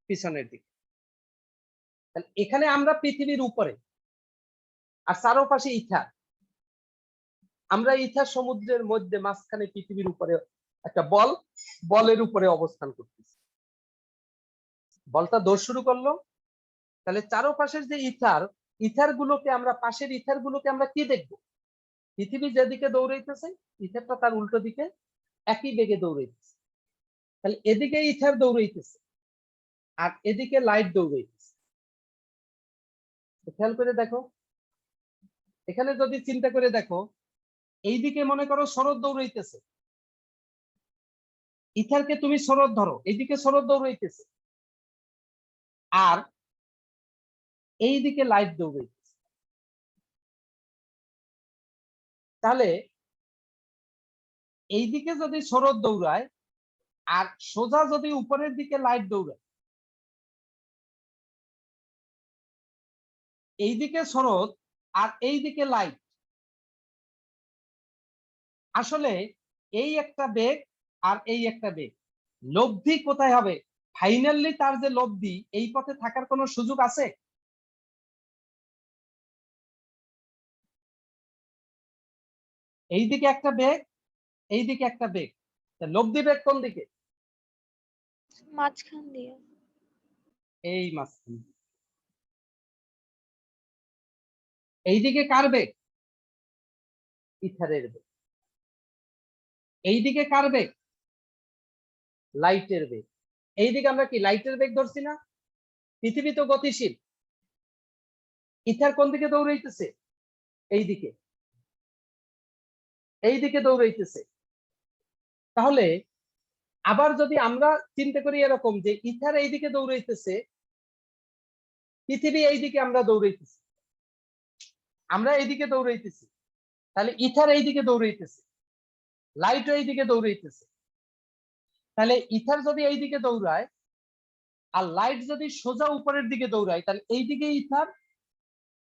পিছনের দিকে। তাহলে এখানে আমরা পৃথিবীর উপরে, আর চারপাশে ইথার, আমরা ইথার সমুদ্রের মধ্যে মাঝখানে পৃথিবীর উপরে একটা বলের উপরে অবস্থান করতেছি। বলটা দৌড় শুরু করলো, তাহলে চারপাশের যে ইথার গুলোকে আমরা, পাশের ইথার গুলোকে আমরা কি দেখবো, পৃথিবী যেদিকে দৌড়াইতেছে ইথারটা তার উল্টো দিকে একই বেগে দৌড়াইতেছে। তাহলে এদিকে ইথার দৌড়াইতেছে আর এদিকে লাইট দৌড়াইতেছে। খেয়াল করে দেখো, এখানে যদি চিন্তা করে দেখো, এইদিকে মনে করো স্রোত দৌড়াইতেছে, ইথারকে তুমি স্রোত ধরো, এইদিকে স্রোত দৌড়াইতেছে, আর এইদিকে লাইট দৌড়াইতেছে। তাহলে এইদিকে যদি স্রোত দৌড়ায় আর সোজা যদি উপরের দিকে লাইট দৌড়ায়, এইদিকে স্রোত আর এইদিকে লাইট, আসলে এই একটা বেগ আর এই একটা বেগ, লব্ধি কোথায় হবে? ফাইনালি তার যে লব্ধি, এই পথে থাকার কোনো সুযোগ আছে? এইদিকে একটা বেগ, এইদিকে একটা বেগ, লব্ধি বেগ কোন দিকে? মাঝখান দিয়ে। এই মাঝখানে। এইদিকে কার বেগ? ইথারের বেগ। এইদিকে কার বেগ? লাইটের বেগ। এইদিকে আমরা কি লাইটের বেগ ধরছি না? পৃথিবী তো গতিশীল, ইথার কোন দিকে দৌড়াইতেছে? এইদিকে, এইদিকে দৌড়াইতেছে। তাহলে আবার যদি আমরা চিন্তা করি এরকম, যে ইথার এইদিকে দৌড়াইতেছে, পৃথিবী এইদিকে আমরা দৌড়াইতেছি, আমরা এইদিকে দৌড়াইতেছি, তাহলে ইথার এইদিকে দৌড়াইতেছে, লাইটও এইদিকে দৌড়াইতেছে। তাহলে ইথার যদি এইদিকে দৌড়ায় আর লাইট যদি সোজা উপরের দিকে দৌড়ায়, তাহলে এইদিকে ইথার,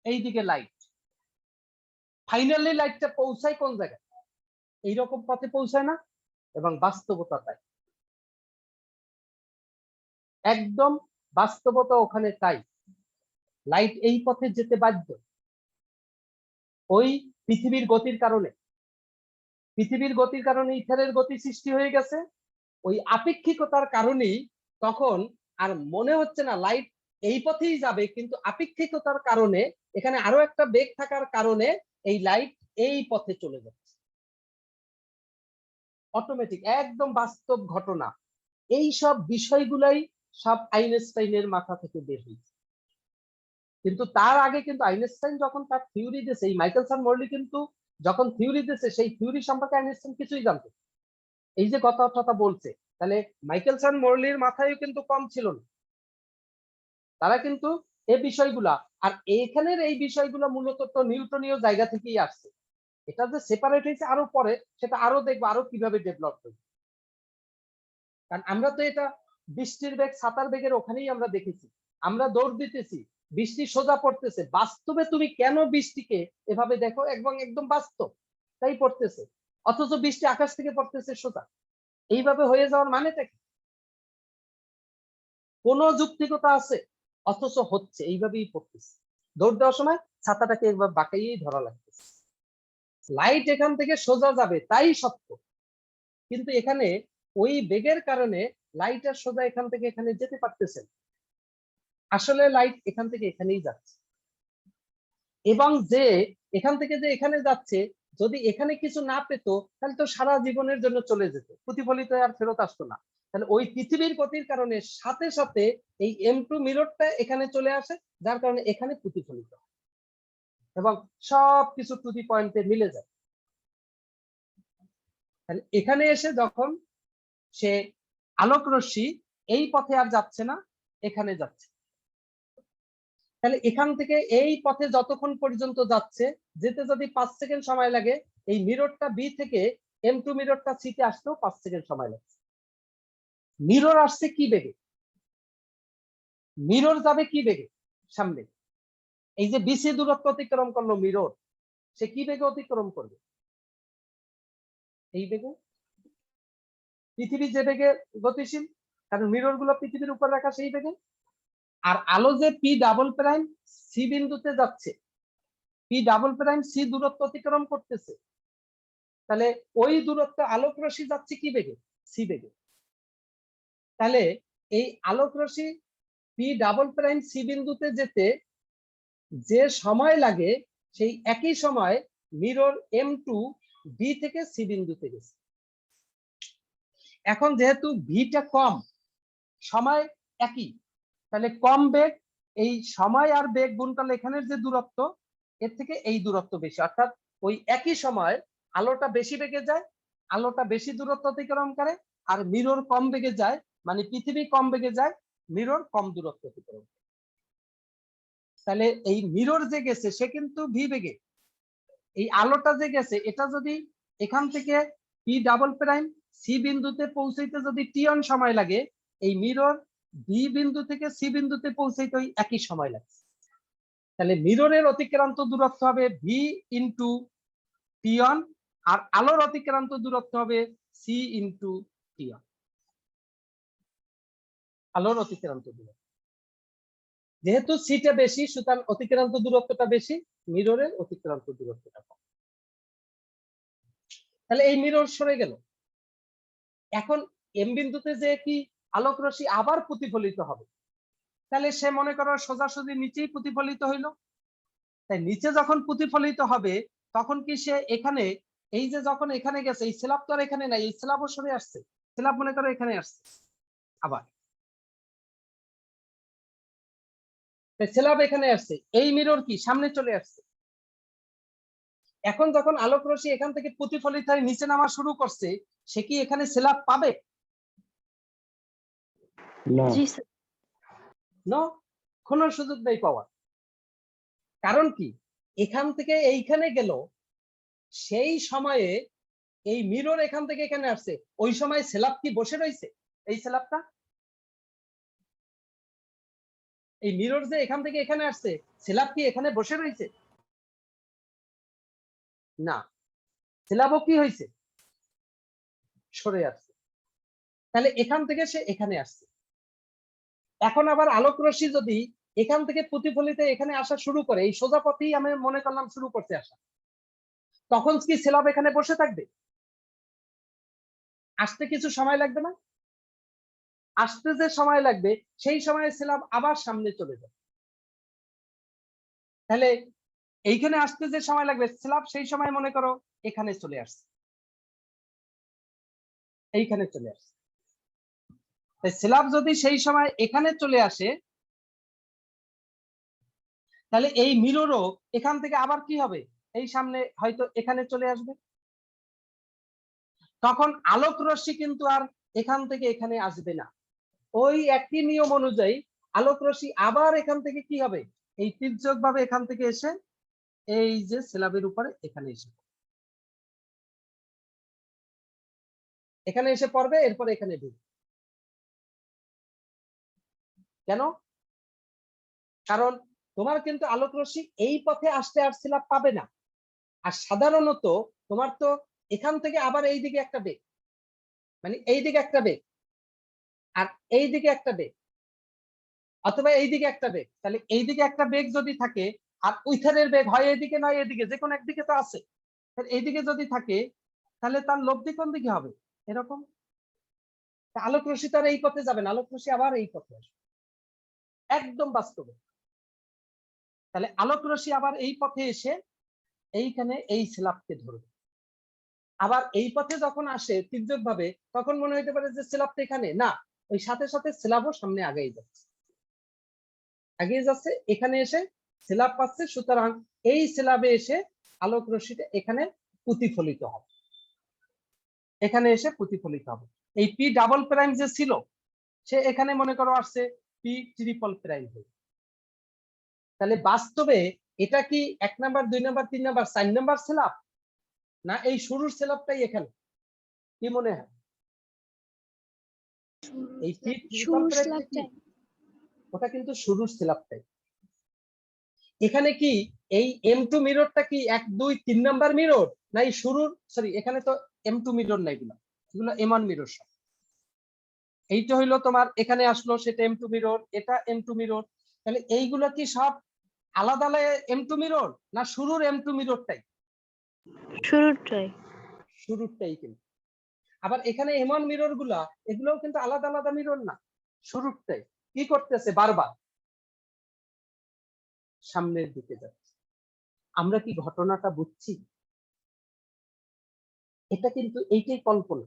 এইদিকে লাইট, ফাইনালি লাইটটা পৌঁছায় কোন জায়গায়? এইরকম পথে পৌঁছায় না? এবং বাস্তবতা তাই, একদম বাস্তবতা ওখানে তাই। লাইট এই পথে যেতে বাধ্য, ওই পৃথিবীর গতির কারণে। পৃথিবীর গতির কারণে ইথারের গতি সৃষ্টি হয়ে গেছে, ওই আপেক্ষিকতার কারণেই তখন আর মনে হচ্ছে না লাইট এই পথেই যাবে, কিন্তু আপেক্ষিকতার কারণে, এখানে আরো একটা বেগ থাকার কারণে এই লাইট এই পথে চলে যাচ্ছে। অটোমেটিক, একদম বাস্তব ঘটনা। এই সব বিষয়গুলাই সব আইনস্টাইনের মাথা থেকে বের হয়েছে। কিন্তু তার আগে কিন্তু আইনস্টাইন যখন তার থিওরি দিয়েছে, এই মাইকেলসন মর্লি কিন্তু যখন থিওরি দিয়েছে, সেই থিওরি সম্পর্কে আইনস্টাইন কিছুই জানতো। এই যে কথা বলছে, তাহলে মাইকেলসন মর্লির মাথায় কিন্তু কম ছিল না, তারা কিন্তু এই বিষয়গুলা, আর এইখানের এই বিষয়গুলো মূলত তো নিউটনীয় জায়গা থেকেই আসছে। এটা যে সেপারেট হয়েছে আরো পরে, সেটা আরো দেখবো আরো কিভাবে ডেভেলপ হয়েছে। কারণ আমরা তো এটা বৃষ্টির বেগ ছাতার বেগের ওখানেই আমরা দেখেছি, আমরা দৌড় দিতেছি, বৃষ্টি সোজা পড়তেছে, বাস্তবে তুমি কেন বৃষ্টিকে এভাবে দেখো এবং একদম বাস্তব তাই পড়তেছে, অথচ বৃষ্টি আকাশ থেকে পড়তেছে সোজা। এইভাবে হয়ে যাওয়ার মানেটা কি? কোন যুক্তিকতা আছে? অথচ হচ্ছে, এইভাবেই পড়তেছে। দৌড় দেওয়ার সময় ছাতাটাকে একবার বাঁকাইয়েই ধরা লাগতেছে। লাইট এখান থেকে সোজা যাবে তাই সত্য, কিন্তু এখানে ওই বেগের কারণে লাইট আর সোজা এখান থেকে এখানে যেতে পারতেছে না। আসলে লাইট এখান থেকে এখানেই যাচ্ছে, এবং যে এখান থেকে যে এখানে যাচ্ছে, যদি এখানে কিছু না পেত তাহলে তো সারা জীবনের জন্য চলে যেত, প্রতিফলিত আর ফেরত আসতো না। তাহলে ওই পৃথিবীর গতির কারণে সাথে সাথে এই M2 মিররটা এখানে চলে আসে, যার কারণে এখানে প্রতিফলিত হয় এবং সবকিছু টু দি পয়েন্টে মিলে যায়। তাহলে এখানে এসে যখন সে আলোক রশ্মি এই পথে আর যাচ্ছে না, এখানে যাচ্ছে, তাহলে এখান থেকে এই পথে যতক্ষণ পর্যন্ত যাচ্ছে, যেতে যদি 5 সেকেন্ড সময় লাগে, এই মিররটা বি থেকে M2 মিররটা সি তে আসতেও 5 সেকেন্ড সময় লাগছে। মিরর আসছে কি বেগে? মিরর যাবে কি বেগে সামনে? এই যে বিসি দূরত্ব অতিক্রম করলো মিরর, সে কি বেগে অতিক্রম করবে? এই বেগে। পৃথিবী যে বেগে গতিশীল, কারণ মিরর গুলো পৃথিবীর উপর রাখা সেই বেগে। আর আলো যে পি ডাবল প্রাইম সি বিন্দুতে যাচ্ছে, পি ডাবল প্রাইম সি দূরত্ব অতিক্রম করতেছে, তাহলে ওই দূরত্ব আলোক রশ্মি যাচ্ছে কি বেগে? সি বেগে। তাহলে এই আলোক রশ্মি পি ডাবল প্রাইম সি বিন্দুতে যেতে যে সময় লাগে, সেই একই সময় মিরর M2 বি থেকে সি বিন্দুতে গেছে। এখন যেহেতু ভিটা কম, সময় একই, তাহলে কম বেগ, এই সময় আর বেগ গুণ করলে এখানের যে দূরত্ব, এর থেকে এই দূরত্ব বেশি, অর্থাৎ ওই একই সময় আলোটা বেশি বেগে যায়, আলোটা বেশি দূরত্ব অতিক্রম করে, আর মিরর কম বেগে যায়, মানে পৃথিবী কম বেগে যায়, মিরর কম দূরত্ব অতিক্রম করে। তাহলে এই মিরর যে গেছে সে কিন্তু ভি বেগে, এই আলোটা যে গেছে এটা যদি এখান থেকে পি ডাবল প্রাইম সি বিন্দুতে পৌঁছাইতে যদি টিয়ন সময় লাগে, এই মিরর বি বিন্দু থেকে সি বিন্দুতে পৌঁছাইতে ওই একই সময় লাগছে। তাহলে মিররের অতিক্রান্ত দূরত্ব হবে ভি ইন্টু টিয়ন, আর আলোর অতিক্রান্ত দূরত্ব হবে সি ইন্টু টিয়ন। আলোর অতিক্রান্ত দূরত্ব যেহেতু সিটা বেশি, সুতরাং অতিক্রান্ত দূরত্বটা বেশি, মিররের অতিক্রান্ত দূরত্বটা কম। তাহলে এই মিরর সরে গেল। এখন এম বিন্দুতে যে কি আলোক রশ্মি আবার প্রতিফলিত হবে, তাহলে সে মনে করো সোজাসুজি নিচেই প্রতিফলিত হইল। তাই নিচে যখন প্রতিফলিত হবে তখন কি সে এখানে, এই যে যখন এখানে গেছে, এই স্ল্যাব তো আর এখানে নাই, এই স্ল্যাবও সরে আসছে, স্ল্যাব মনে করো এখানে আসছে, আবার স্ল্যাব এখানে আসছে, এই মিরর কি সামনে চলে আসছে। এখন যখন আলোক রশ্মি এখান থেকে প্রতিফলিত হয়ে নিচে নামা শুরু করছে, সে কি এখানে স্ল্যাব পাবে? জি স্যার। না, কোনো সুযোগ নেই পাওয়ার। কারণ কি, এখান থেকে এইখানে গেল, সেই সময়ে এই মিরর এখান থেকে এখানে আসছে, ওই সময় স্ল্যাব কি বসে রয়েছে? এই স্ল্যাবটা, এই মিরর যে এখান থেকে এখানে আসছে, স্ল্যাব কি এখানে বসে রয়েছে? না, স্ল্যাবও কি হয়েছে? সরে আসছে। তাহলে এখান থেকে সে এখানে আসছে। এখন আবার আলোক রশ্মি যদি এখান থেকে প্রতিফলিত এখানে আসা শুরু করে, এই সোজা পথেই আমি মনে করলাম শুরু করতে আসা, তখন কি স্ল্যাব এখানে বসে থাকবে? আসতে কিছু সময় লাগবে না? আসতে যে সময় লাগবে সেই সময় স্ল্যাব আবার সামনে চলে যাবে। তাহলে এইখানে আসতে যে সময় লাগবে, স্ল্যাব সেই সময় মনে করো এখানে চলে আসছে, এইখানে চলে আসছে। স্ল্যাব যদি সেই সময় এখানে চলে আসে, তাহলে এই মিররও এখান থেকে আবার কি হবে, এই সামনে হয়তো এখানে চলে আসবে। তখন আলোক রশ্মি কিন্তু আর এখান থেকে এখানে আসবে না, ওই একই নিয়ম অনুযায়ী আলোক রশ্মি আবার এখান থেকে কি হবে, এই তির্যক ভাবে এখান থেকে এসে এই যে স্ল্যাবের উপরে এখানে এসে এখানে এসে পড়বে, এরপর এখানে ঢুকবে। কেন? কারণ তোমার কিন্তু আলোক রশ্মি এই পথে আসতে আর স্ল্যাব পাবে না। আর সাধারণত তোমার তো এখান থেকে আবার এই দিকে একটা বেগ, মানে এই দিকে একটা বেগ আর এই দিকে একটা বেগ, অথবা এই দিকে একটা বেগ। তাহলে এই দিকে একটা বেগ যদি থাকে আর উইথারের বেগ হয় এইদিকে নয় এদিকে, যে কোনো একদিকে তো আছে, এইদিকে যদি থাকে তাহলে তার লব্ধি কোন দিকে হবে? এরকম। আলোক রশ্মি তার এই পথে যাবে না, আলোক রশ্মি আবার এই পথে আসবে, একদম বাস্তবে। তাহলে আলোক রশ্মি আবার এই পথে এসে এইখানে এই স্ল্যাবকে ধরবে। আবার এই পথে যখন আসে তির্যক ভাবে, তখন মনে হইতে পারে যে স্ল্যাবটা এখানে না, ওই সাথে সাথে স্ল্যাবও সামনে আগেই যাচ্ছে, আগিয়ে যাচ্ছে, এখানে এসে স্ল্যাব পাচ্ছে। সুতরাং এই স্ল্যাবে এসে আলোক রশ্মিটা এখানে প্রতিফলিত হবে, এখানে এসে প্রতিফলিত হবে। এই পি ডাবল প্রাইম যে ছিল, সে এখানে মনে করো আসছে পি ট্রিপল প্রাইম হয়ে। তাহলে বাস্তবে এটা কি 1 number 2 number 3 number 4 number slab, না এই শুরুর স্ল্যাবটাই এখানে? কি মনে হয়? এই পি ট্রিপল প্রাইমটা কি? ওটা কিন্তু শুরুর স্ল্যাবটাই। এখানে কি এই M2 মিররটা কি 1 2 3 নাম্বার মিরর, না এই শুরুর, সরি এখানে তো M2 মিরর নাই, এগুলো M1 মিরর সব। এইটা হইলো তোমার এখানে আসলো, সেটা M2 মিরর, এটা M2 মিরর। তাহলে এইগুলো কি সব আলাদা আলাদা M2 মিরর, না শুরুর M2 মিররটাই? শুরুরটাই কিন্তু। আবার এখানে M1 মিরর গুলা, এগুলোও কিন্তু আলাদা আলাদা মিরর না, শুরুরটাই। কি করতেছে? বারবার সামনের দিকে যাচ্ছে। আমরা কি ঘটনাটা বুঝছি? এটা কিন্তু এইটাই কল্পনা।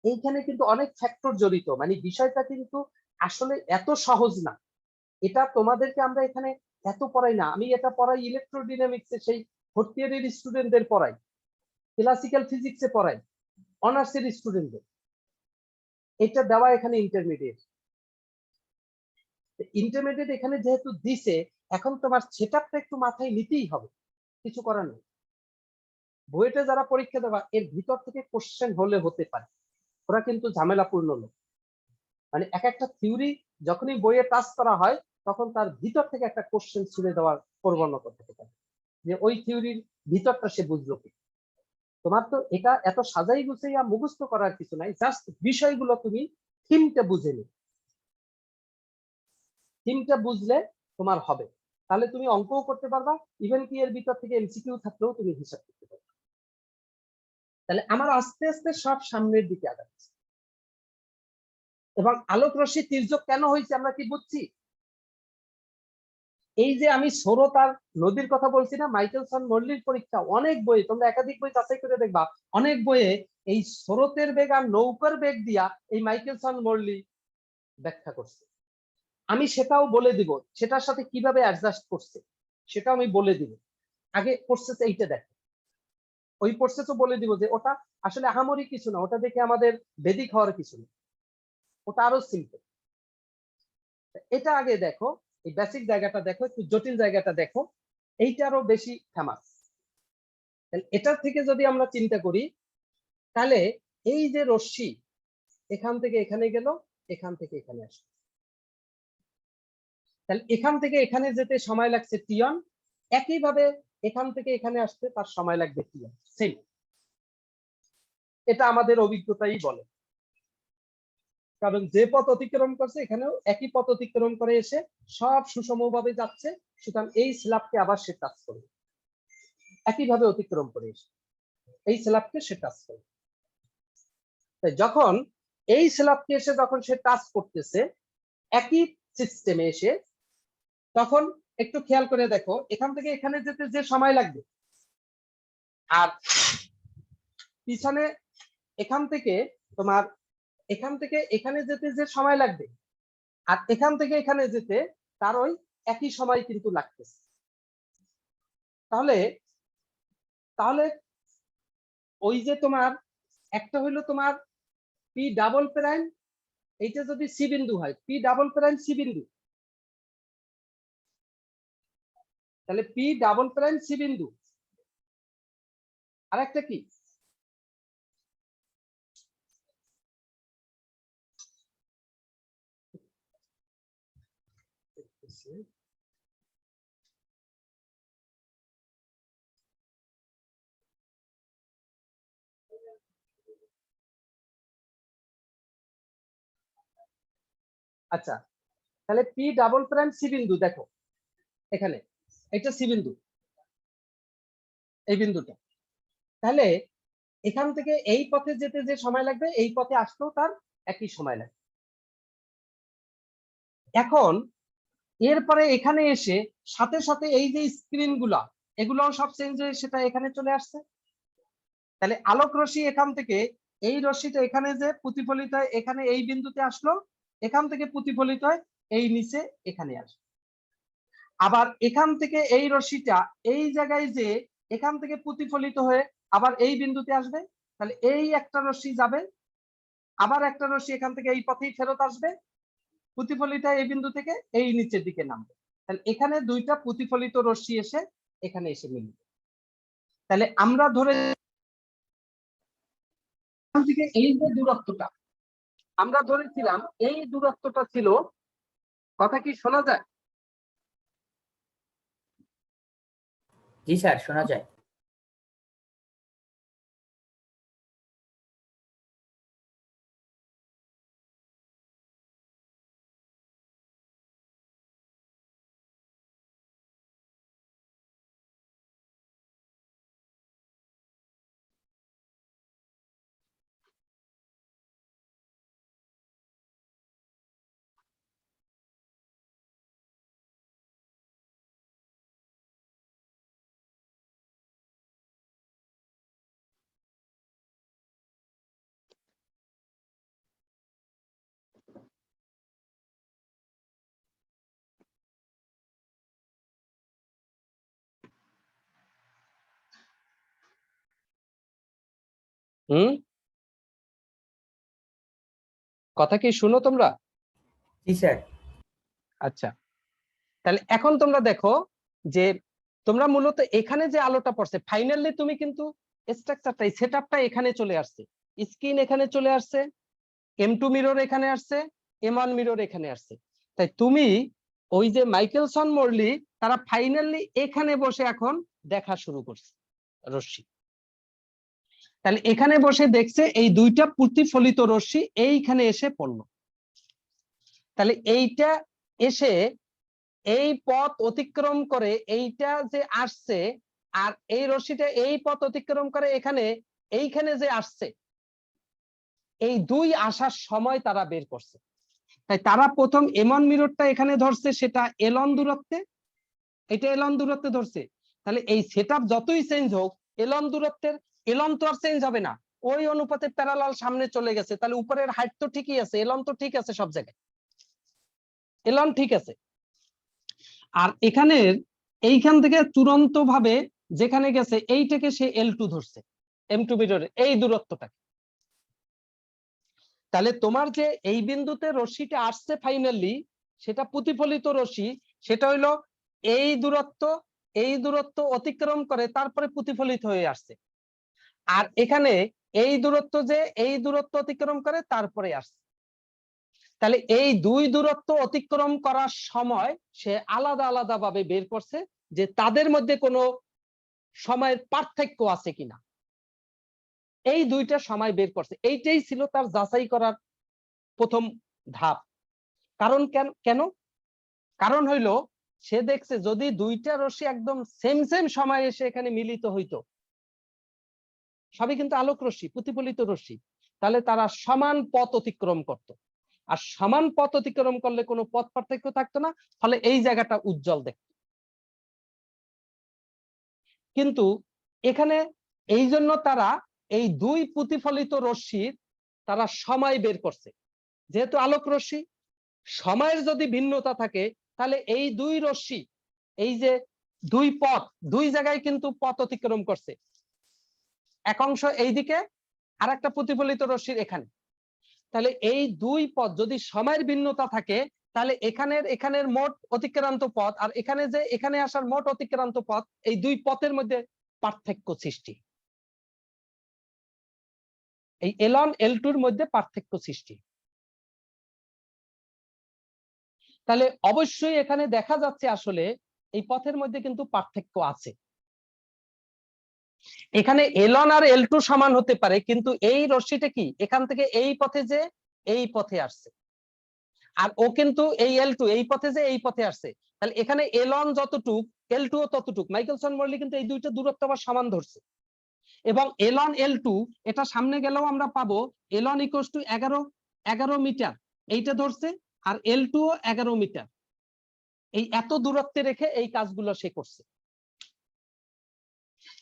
এইখানে কিন্তু অনেক ফ্যাক্টর জড়িত, মানে বিষয়টা কিন্তু আসলে এত সহজ না। এটা তোমাদেরকে আমরা এখানে এত পড়াই না। আমি এটা পড়াই ইলেকট্রোডাইনামিক্সে, সেই ফোর্থ ইয়ারের স্টুডেন্টদের পড়াই, ক্লাসিক্যাল ফিজিক্সে পড়াই অনার্সের স্টুডেন্টদের। এটা দেওয়া এখানে ইন্টারমিডিয়েট। ইন্টারমিডিয়েট এখানে যেহেতু দিছে, এখন তোমার সেটআপটা একটু মাথায় নিতেই হবে, কিছু করার নেই। বইটা যারা পরীক্ষা দেবা, এর ভিতর থেকে কোশ্চেন হলে হতে পারে, ওরা কিন্তু ঝামেলাপূর্ণ লোক। মানে এক একটা থিওরি যখনই বইয়ে টাচ করা হয়, তখন তার ভিতর থেকে একটা কোশ্চেন ছুড়ে দেওয়ার প্রবণতা থেকে পারে, যে ওই থিওরির ভিতরটা সে বুঝলো কি। তোমার তো এটা এত সাজাই গুছাইয়া মুখস্থ করার কিছু নাই, জাস্ট বিষয়গুলো তুমি থিমটা বুঝে নি, থিমটা বুঝলে তোমার হবে। তাহলে তুমি অঙ্কও করতে পারবা, ইভেন কি এর ভিতর থেকে এমসিকিউ থাকলেও তুমি হিসাব করতে পারবে। তাহলে আমার আস্তে আস্তে সব সামনের দিকে আগাচ্ছে। এবং আলোক রশ্মি তির্যক কেন হয়েছে আমরা কি বুঝছি? এই যে আমি স্রোত আর নদীর কথা বলছি না, মাইকেলসন মর্লির পরীক্ষা, অনেক বই, তোমরা একাধিক বই যাচাই করে দেখবা, অনেক বইয়ে এই স্রোতের বেগ আর নৌকার বেগ দিয়া এই মাইকেলসন মর্লি ব্যাখ্যা করছে। আমি সেটাও বলে দিব, সেটার সাথে কিভাবে অ্যাডজাস্ট করছে সেটাও আমি বলে দিব। আগে প্রসেস এইটা দেখো, ওই প্রসেসও বলে দিব যে ওটা আসলে আহামরি কিছু না, ওটা দেখে আমাদের বেদিক হওয়ার কিছু না, ওটা আরো সিম্পল। এটা আগে দেখো, এই বেসিক জায়গাটা দেখো, একটু জটিল জায়গাটা দেখো, এইটা আরো বেশি ফেমাস। এটার থেকে যদি আমরা চিন্তা করি, তাহলে এই যে রশ্মি এখান থেকে এখানে গেল, এখান থেকে এখানে আসলো, তাহলে এখান থেকে এখানে যেতে সময় লাগছে টিয়ন, একইভাবে এখান থেকে এখানে আসতে তার সময় লাগবে টিয়ন, সেম। এটা আমাদের অভিজ্ঞতাই বলে, কারণ যে পথ অতিক্রম করছে এখানেও একই পথ অতিক্রম করে এসে সব সুষমভাবে যাচ্ছে। সুতরাং এই স্ল্যাবকে আবার সে টাচ করবে, একইভাবে অতিক্রম করে এসে এই স্ল্যাবকে সে টাচ করবে। যখন এই স্ল্যাবকে এসে যখন সে টাচ করতেছে একই সিস্টেমে এসে, তখন একটু খেয়াল করে দেখো, এখান থেকে এখানে যেতে যে সময় লাগবে, আর পিছনে এখান থেকে তোমার এখান থেকে এখানে যেতে যে সময় লাগবে, আর এখান থেকে এখানে যেতে তার ওই একই সময় কিন্তু লাগতেছে। তাহলে তাহলে ওই যে তোমার একটা হইলো তোমার পি ডাবল প্রাইম, এইটা যদি সি বিন্দু হয়, পি ডাবল প্রাইম সি বিন্দু, তাহলে পি ডাবল প্রাইম সি বিন্দু। আর একটা কি, আসতেছে। আচ্ছা, তাহলে পি ডাবল প্রাইম সি বিন্দু দেখো এখানে, এটা সি বিন্দু, এই বিন্দুটা। তাহলে এখান থেকে এই পথে যেতে যে সময় লাগবে এই পথে আসতেও তার একই সময় লাগবে। এখন এরপরে এখানে এসে সাথে সাথে এই যে স্ক্রিন গুলা এগুলো সব চেঞ্জ হয়ে সেটা এখানে চলে আসছে। তাহলে আলোক রশ্মি এখান থেকে এই রশ্মিটা এখানে যে প্রতিফলিত হয় এখানে এই বিন্দুতে আসলো, এখান থেকে প্রতিফলিত হয় এই নিচে এখানে আসবে। আবার এখান থেকে এই রশ্মিটা এই জায়গায় যে এখান থেকে প্রতিফলিত হয়ে আবার এই বিন্দুতে আসবে। তাহলে এই একটা রশ্মি যাবে, আবার একটা রশ্মি এখান থেকে এই পথেই ফেরত আসবে, প্রতিফলিত এই বিন্দু থেকে এই নিচের দিকে নামবে। তাহলে এখানে দুইটা প্রতিফলিত রশ্মি এসে এখানে এসে মিলবে। তাহলে আমরা ধরে থেকে এই যে দূরত্বটা আমরা ধরেছিলাম এই দূরত্বটা ছিল, কথা কি শোনা যায়? জি স্যার, শোনা যায়। হুম, কথা কি শুনো তোমরা? জি স্যার। আচ্ছা, তাহলে এখন তোমরা দেখো যে তোমরা মূলত এখানে যে আলোটা পড়ছে ফাইনালি তুমি কিন্তু স্ট্রাকচারটাই সেটআপটা এখানে চলে আসছে, স্ক্রিন এখানে চলে আসছে, M2 মিরর এখানে আসছে, M1 মিরর এখানে আসছে। তাই তুমি ওই যে মাইকেলসন মরলি তারা ফাইনালি এখানে বসে এখন দেখা শুরু করছে রশ্মি। তাহলে এখানে বসে দেখছে এই দুইটা প্রতিফলিত রশ্মি এইখানে এসে পড়লো। তাহলে এইটা এসে এই পথ অতিক্রম করে এইটা যে আসছে, আর এই রশ্মিটা এই পথ অতিক্রম করে এখানে এইখানে যে আসছে, এই দুই আসার সময় তারা বের করছে। তাই তারা প্রথম M1 মিররটা এখানে ধরছে, সেটা এলন দূরত্বে, এটা এলন দূরত্বে ধরছে। তাহলে এই সেটআপ যতই চেঞ্জ হোক এলন দূরত্বের এলন তো আর চেঞ্জ হবে না, ওই অনুপাতে প্যারালাল সামনে চলে গেছে। তাহলে উপরের হাইট তো ঠিকই আছে, এলন তো ঠিক আছে, সব জায়গায় এলন ঠিক আছে। আর এখানের এইখান থেকে চূড়ান্ত ভাবে যেখানে গেছে এইটাকে সে L2 ধরছে, M2 মিররের এই দূরত্বটাকে। তাহলে তোমার যে এই বিন্দুতে রশ্মিটা আসছে ফাইনালি সেটা প্রতিফলিত রশ্মি, সেটা হইলো এই দূরত্ব অতিক্রম করে তারপরে প্রতিফলিত হয়ে আসছে। আর এখানে এই দূরত্ব যে এই দূরত্ব অতিক্রম করে তারপরে আসছে। তাহলে এই দুই দূরত্ব অতিক্রম করার সময় সে আলাদা আলাদা ভাবে বের করছে যে তাদের মধ্যে কোনো সময়ের পার্থক্য আছে কিনা, এই দুইটা সময় বের করছে। এইটাই ছিল তার যাচাই করার প্রথম ধাপ। কারণ কেন কারণ হইলো সে দেখছে যদি দুইটা রশ্মি একদম সেম সেম সময় এসে এখানে মিলিত হইতো, সবই কিন্তু আলোক রশ্মি, প্রতিফলিত রশ্মি, তাহলে তারা সমান পথ অতিক্রম করত। আর সমান পথ অতিক্রম করলে কোনো পথ পার্থক্য থাকতো না, ফলে এই জায়গাটা উজ্জ্বল দেখত। কিন্তু এখানে এই জন্য তারা এই দুই প্রতিফলিত রশ্মির তারা সময় বের করছে। যেহেতু আলোক রশ্মি, সময়ের যদি ভিন্নতা থাকে তাহলে এই দুই রশ্মি এই যে দুই পথ দুই জায়গায় কিন্তু পথ অতিক্রম করছে, এক অংশ এইদিকে আর একটা প্রতিফলিত রশ্মির এখানে। তাহলে এই দুই পথ যদি সময়ের ভিন্নতা থাকে তাহলে এখানের মোট অতিক্রান্ত পথ আর এখানে যে এখানে আসার মোট অতিক্রান্ত পথ, এই দুই পথের মধ্যে পার্থক্য সৃষ্টি, এই L1 L2 এর মধ্যে পার্থক্য সৃষ্টি। তাহলে অবশ্যই এখানে দেখা যাচ্ছে আসলে এই পথের মধ্যে কিন্তু পার্থক্য আছে। এখানে L1 আর L2 সমান হতে পারে, কিন্তু এই রশ্মিটা কি এখান থেকে এই পথে যে এই পথে আসছে, আর ও কিন্তু এই L2 এই পথে যে এই পথে আসছে। তাহলে এখানে L1 যতটুক L2 ও ততটুক। মাইকেলসন মরলি কিন্তু এই দুইটা দূরত্ব আবার সমান ধরছে, এবং L1 L2 এটা সামনে গেলেও আমরা পাবো L1 = 11 মিটার এইটা ধরছে, আর L2 ও 11 মিটার। এই এত দূরত্বে রেখে এই কাজগুলো সে করছে।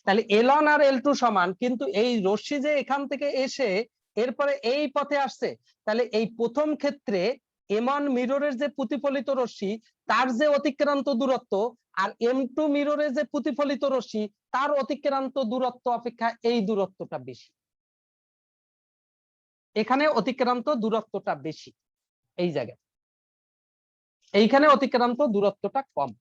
তাহলে L1 আর L2 সমান, কিন্তু এই রশ্মি যে এখান থেকে এসে এরপরে এই পথে আসছে, তাহলে এই প্রথম ক্ষেত্রে M1 মিররের যে প্রতিফলিত রশ্মি তার যে অতিক্রান্ত দূরত্ব, আর M2 মিররের যে প্রতিফলিত রশ্মি তার অতিক্রান্ত দূরত্ব অপেক্ষা এই দূরত্বটা বেশি। এখানে অতিক্রান্ত দূরত্বটা বেশি, এই জায়গায় এইখানে অতিক্রান্ত দূরত্বটা কম।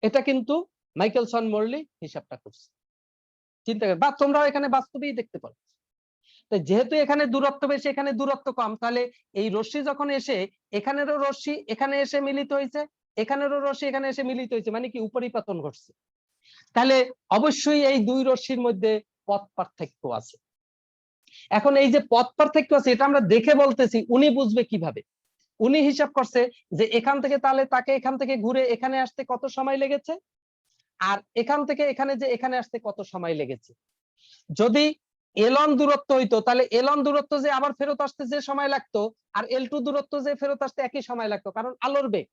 এটা কিন্তু মাইকেলসন মরলি হিসাবটা করছে, চিন্তা করে, বা তোমরাও এখানে বাস্তবেই দেখতে পারো। তো যেহেতু এখানে দূরত্ব বেশি এখানে দূরত্ব কম, তাহলে এই রশ্মি যখন এসে এখানেরও রশ্মি এখানে এসে মিলিত হয়েছে, এখানেরও রশ্মি এখানে এসে মিলিত হয়েছে, মানে কি উপরিপাতন ঘটছে। তাহলে অবশ্যই এই দুই রশ্মির মধ্যে পথ পার্থক্য আছে। এখন এই যে পথ পার্থক্য আছে এটা আমরা দেখে বলতেছি, উনি বুঝবে কিভাবে? উনি হিসাব করছে যে এখান থেকে, তাহলে তাকে এখান থেকে ঘুরে এখানে আসতে কত সময় লেগেছে, আর এখান থেকে এখানে যে এখানে আসতে কত সময় লেগেছে। যদি L1 দূরত্ব হইতো তাহলে L1 দূরত্ব যে আবার ফেরত আসতে যে সময় লাগতো, আর L2 দূরত্ব যে ফেরত আসতে একই সময় লাগতো, কারণ আলোর বেগ,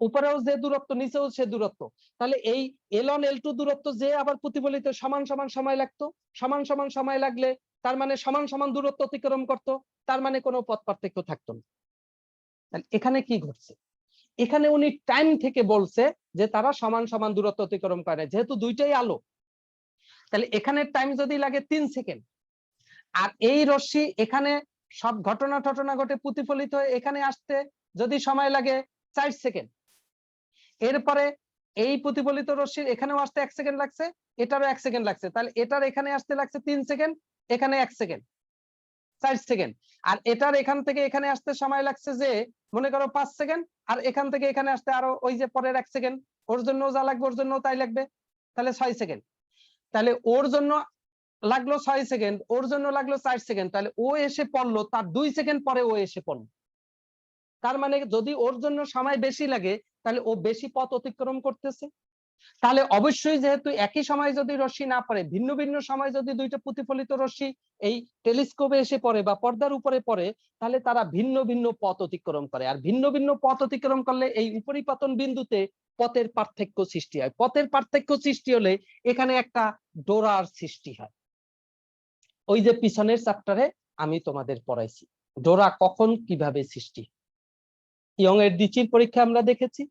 উপরেও যে দূরত্ব নিচেও সে দূরত্ব। তাহলে এই L1 L2 দূরত্ব যে আবার প্রতিফলিত সমান সমান সময় লাগতো, সমান সমান সময় লাগলে তার মানে সমান সমান দূরত্ব অতিক্রম করতো, তার মানে কোনো পথ পার্থক্য থাকতো না। তাহলে এখানে কি ঘটছে? এখানে উনি টাইম থেকে বলছে যে তারা সমান সমান দূরত্ব অতিক্রম করে, যেহেতু দুইটাই আলো। তাহলে এখানে টাইম যদি লাগে 3 সেকেন্ড, আর এই রশ্মি এখানে সব ঘটনা ঘটে প্রতিফলিত হয়ে এখানে আসতে যদি সময় লাগে 4 সেকেন্ড, এরপরে এই প্রতিফলিত রশ্মির এখানেও আসতে 1 সেকেন্ড লাগছে, এটারও 1 সেকেন্ড লাগছে, তাহলে এটার এখানে আসতে লাগছে 3 সেকেন্ড, এখানে 1 সেকেন্ড, 4 সেকেন্ড, আর এটার এখান থেকে এখানে আসতে সময় লাগছে যে মনে করো 5 সেকেন্ড, আর এখান থেকে এখানে আসতে আরো ওই যে পরের 1 সেকেন্ড, ওর জন্য যা লাগবে ওর জন্য তাই লাগবে, তাহলে 6 সেকেন্ড। তাহলে ওর জন্য লাগলো 6 সেকেন্ড, ওর জন্য লাগলো 4 সেকেন্ড, তাহলে ও এসে পড়লো তার 2 সেকেন্ড পরে ও এসে পড়লো। তার মানে যদি ওর জন্য সময় বেশি লাগে তাহলে ও বেশি পথ অতিক্রম করতেছে। তাহলে অবশ্যই যেহেতু একই সময় যদি রশ্মি না পড়ে, ভিন্ন ভিন্ন সময় যদি দুইটা প্রতিফলিত রশ্মি এই টেলিস্কোপে এসে পড়ে বা পর্দার উপরে পড়ে, তাহলে তারা ভিন্ন ভিন্ন পথ অতিক্রম করে, আর ভিন্ন ভিন্ন পথ অতিক্রম করলে এই উপরিপাতন বিন্দুতে পথের পার্থক্য সৃষ্টি হয়। পথের পার্থক্য সৃষ্টি হলে এখানে একটা ডোরার সৃষ্টি হয়। ওই যে পিছনের চ্যাপ্টারে আমি তোমাদের পড়াইছি ডোরা কখন কিভাবে সৃষ্টি। ইয়ং এর দ্বিচির পরীক্ষা আমরা দেখেছি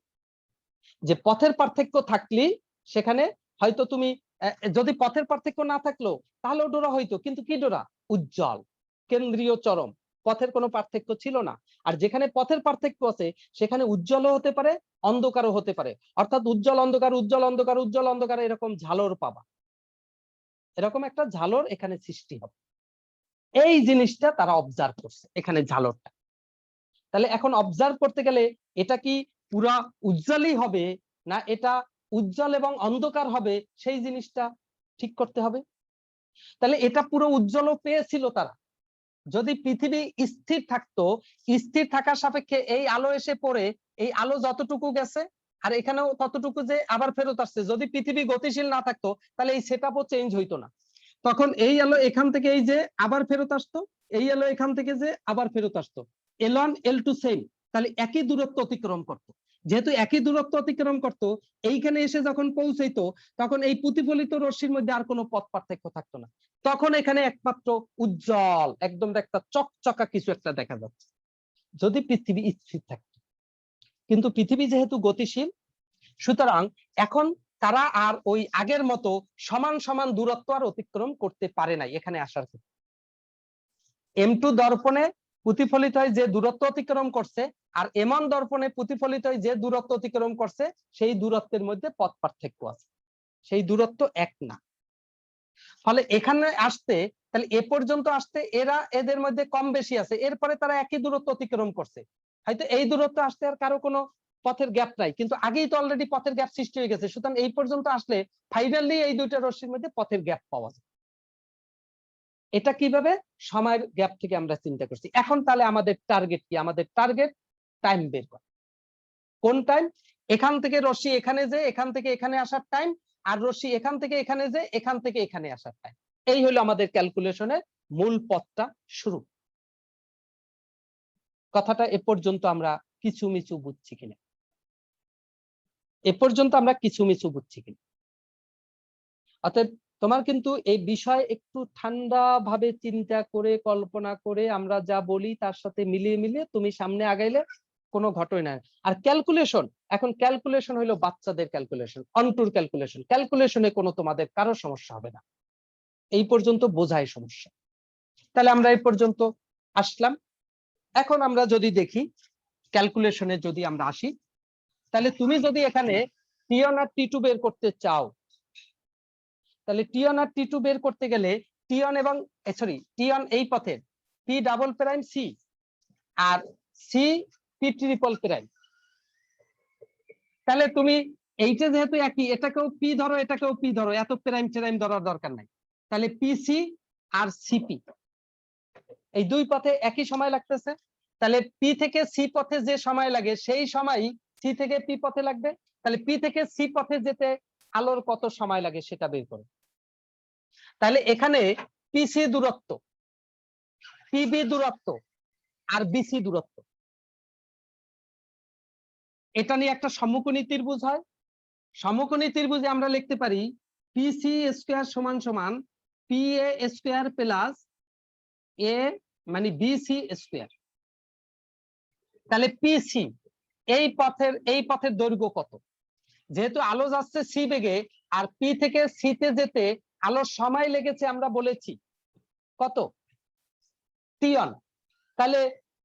যে পথের পার্থক্য থাকলে সেখানে হয়তো তুমি যদি পথের পার্থক্য না থাকলো তাহলেও ডোরা হইতো, কিন্তু কি ডোরা? উজ্জ্বল, কেন্দ্রীয় চরম, পথের কোনো পার্থক্য ছিল না। আর যেখানে পথের পার্থক্য আছে সেখানে উজ্জ্বলও হতে পারে অন্ধকারও হতে পারে, অর্থাৎ উজ্জ্বল অন্ধকার উজ্জ্বল অন্ধকার উজ্জ্বল অন্ধকার এরকম ঝালর পাবা, এরকম একটা ঝালর এখানে সৃষ্টি হবে। এই জিনিসটা তারা অবজার্ভ করছে এখানে ঝালরটা। তাহলে এখন অবজার্ভ করতে গেলে এটা কি পুরা উজ্জ্বলই হবে না এটা উজ্জ্বল এবং অন্ধকার হবে, সেই জিনিসটা ঠিক করতে হবে। তাহলে এটা পুরো উজ্জ্বলও পেয়েছিল তারা। যদি পৃথিবী স্থির থাকতো, স্থির থাকার সাপেক্ষে এই আলো এসে পড়ে এই আলো যতটুকু গেছে আর এখানেও ততটুকু যে আবার ফেরত আসছে, যদি পৃথিবী গতিশীল না থাকতো তাহলে এই সেটআপও চেঞ্জ হইতো না। তখন এই আলো এখান থেকে এই যে আবার ফেরত আসতো, এই আলো এখান থেকে যে আবার ফেরত আসতো, L1 L2 সেম, তাহলে একই দূরত্ব অতিক্রম করতো। যেহেতু একই দূরত্ব অতিক্রম করতো, এইখানে এসে যখন পৌঁছাইতো তখন এই প্রতিফলিত রশ্মির মধ্যে আর কোনো পথ পার্থক্য থাকতো না। তখন এখানে একমাত্র উজ্জ্বল একদম একটা চকচকা কিছু একটা দেখা যাচ্ছে, যদি পৃথিবী স্থির থাকতো। কিন্তু পৃথিবী যেহেতু গতিশীল, সুতরাং এখন তারা আর ওই আগের মতো সমান সমান দূরত্ব আর অতিক্রম করতে পারে নাই। এখানে আসার ক্ষেত্রে M2 দর্পণে প্রতিফলিত হয় যে দূরত্ব অতিক্রম করছে, আর M1 দর্পণে প্রতিফলিত হয় যে দূরত্ব অতিক্রম করছে, সেই দূরত্বের মধ্যে পথ পার্থক্য আছে, সেই দূরত্ব এক না। ফলে এখানে আসতে তাহলে এ পর্যন্ত আসতে এরা এদের মধ্যে কম বেশি আছে, এরপরে তারা একই দূরত্ব অতিক্রম করছে, হয়তো এই দূরত্ব আসতে আর কারো কোনো পথের গ্যাপ নাই, কিন্তু আগেই তো অলরেডি পথের গ্যাপ সৃষ্টি হয়ে গেছে, সুতরাং এই পর্যন্ত আসলে ফাইনালি এই দুইটা রশ্মির মধ্যে পথের গ্যাপ পাওয়া যায়। এটা কিভাবে সময়ের গ্যাপ থেকে আমরা চিন্তা করছি। এখন তাহলে আমাদের টার্গেট কি? আমাদের টার্গেট টাইম বের করা। কোন টাইম? এখান থেকে রশ্মি এখানে যে এখান থেকে এখানে আসার টাইম, আর রশ্মি এখান থেকে এখানে যে এখান থেকে এখানে আসার টাইম। এই হলো আমাদের ক্যালকুলেশনের মূল পথটা শুরু। কথাটা এ পর্যন্ত আমরা কিছু মিছু বুঝছি কিনা? এ পর্যন্ত আমরা কিছু মিছু বুঝছি কিনা? অতএব তোমার কিন্তু এই বিষয় একটু ঠান্ডা ভাবে চিন্তা করে কল্পনা করে আমরা যা বলি তার সাথে মিলিয়ে মিলিয়ে তুমি সামনে আগাইলে কোনো ঘটনা নাই। আর ক্যালকুলেশন, এখন ক্যালকুলেশন হলো বাচ্চাদের ক্যালকুলেশন, অন্টুর ক্যালকুলেশন। ক্যালকুলেশনে কোনো তোমাদের কারো সমস্যা হবে না, এই পর্যন্ত বোঝাই সমস্যা। তাহলে আমরা এই পর্যন্ত আসলাম। এখন আমরা যদি দেখি ক্যালকুলেশনে যদি আমরা আসি, তাহলে তুমি যদি এখানে টি1 আর টি2 বের করতে চাও, তাহলে টি1 আর টি2 বের করতে গেলে টি1 এবং টি1 এই পথের পি ডাবল প্রাইম সি আর সি পি ট্রিপল প্রাইম। তাহলে তুমি এইটা যেহেতু একই, এটাকেও পি ধরো এটাকেও পি ধরো, এত প্রাইম প্রাইম ধরার দরকার নাই। তাহলে পিসি আর সিপি এই দুই পথে একই সময় লাগতেছে, তাহলে পি থেকে সি পথে যে সময় লাগে সেই সময়ই সি থেকে পি পথে লাগবে। তাহলে পি থেকে সি পথে যেতে আলোর কত সময় লাগে সেটা বের করো। তাহলে এখানে পিসি দূরত্ব, পিবি দূরত্ব আর বিসি দূরত্ব, এটা নিয়ে একটা সমকোণী ত্রিভুজ হয়। সমকোণী ত্রিভুজে আমরা লিখতে পারি পিসি স্কয়ার সমান সমান পি এ স্কয়ার প্লাস এ মানে বিসি স্কয়ার। তাহলে পিসি এই পথের দৈর্ঘ্য কত? যেহেতু আলো যাচ্ছে সি বেগে আর পি থেকে সিতে যেতে আলোর সময় লেগেছে আমরা বলেছি কত? টি1। তাহলে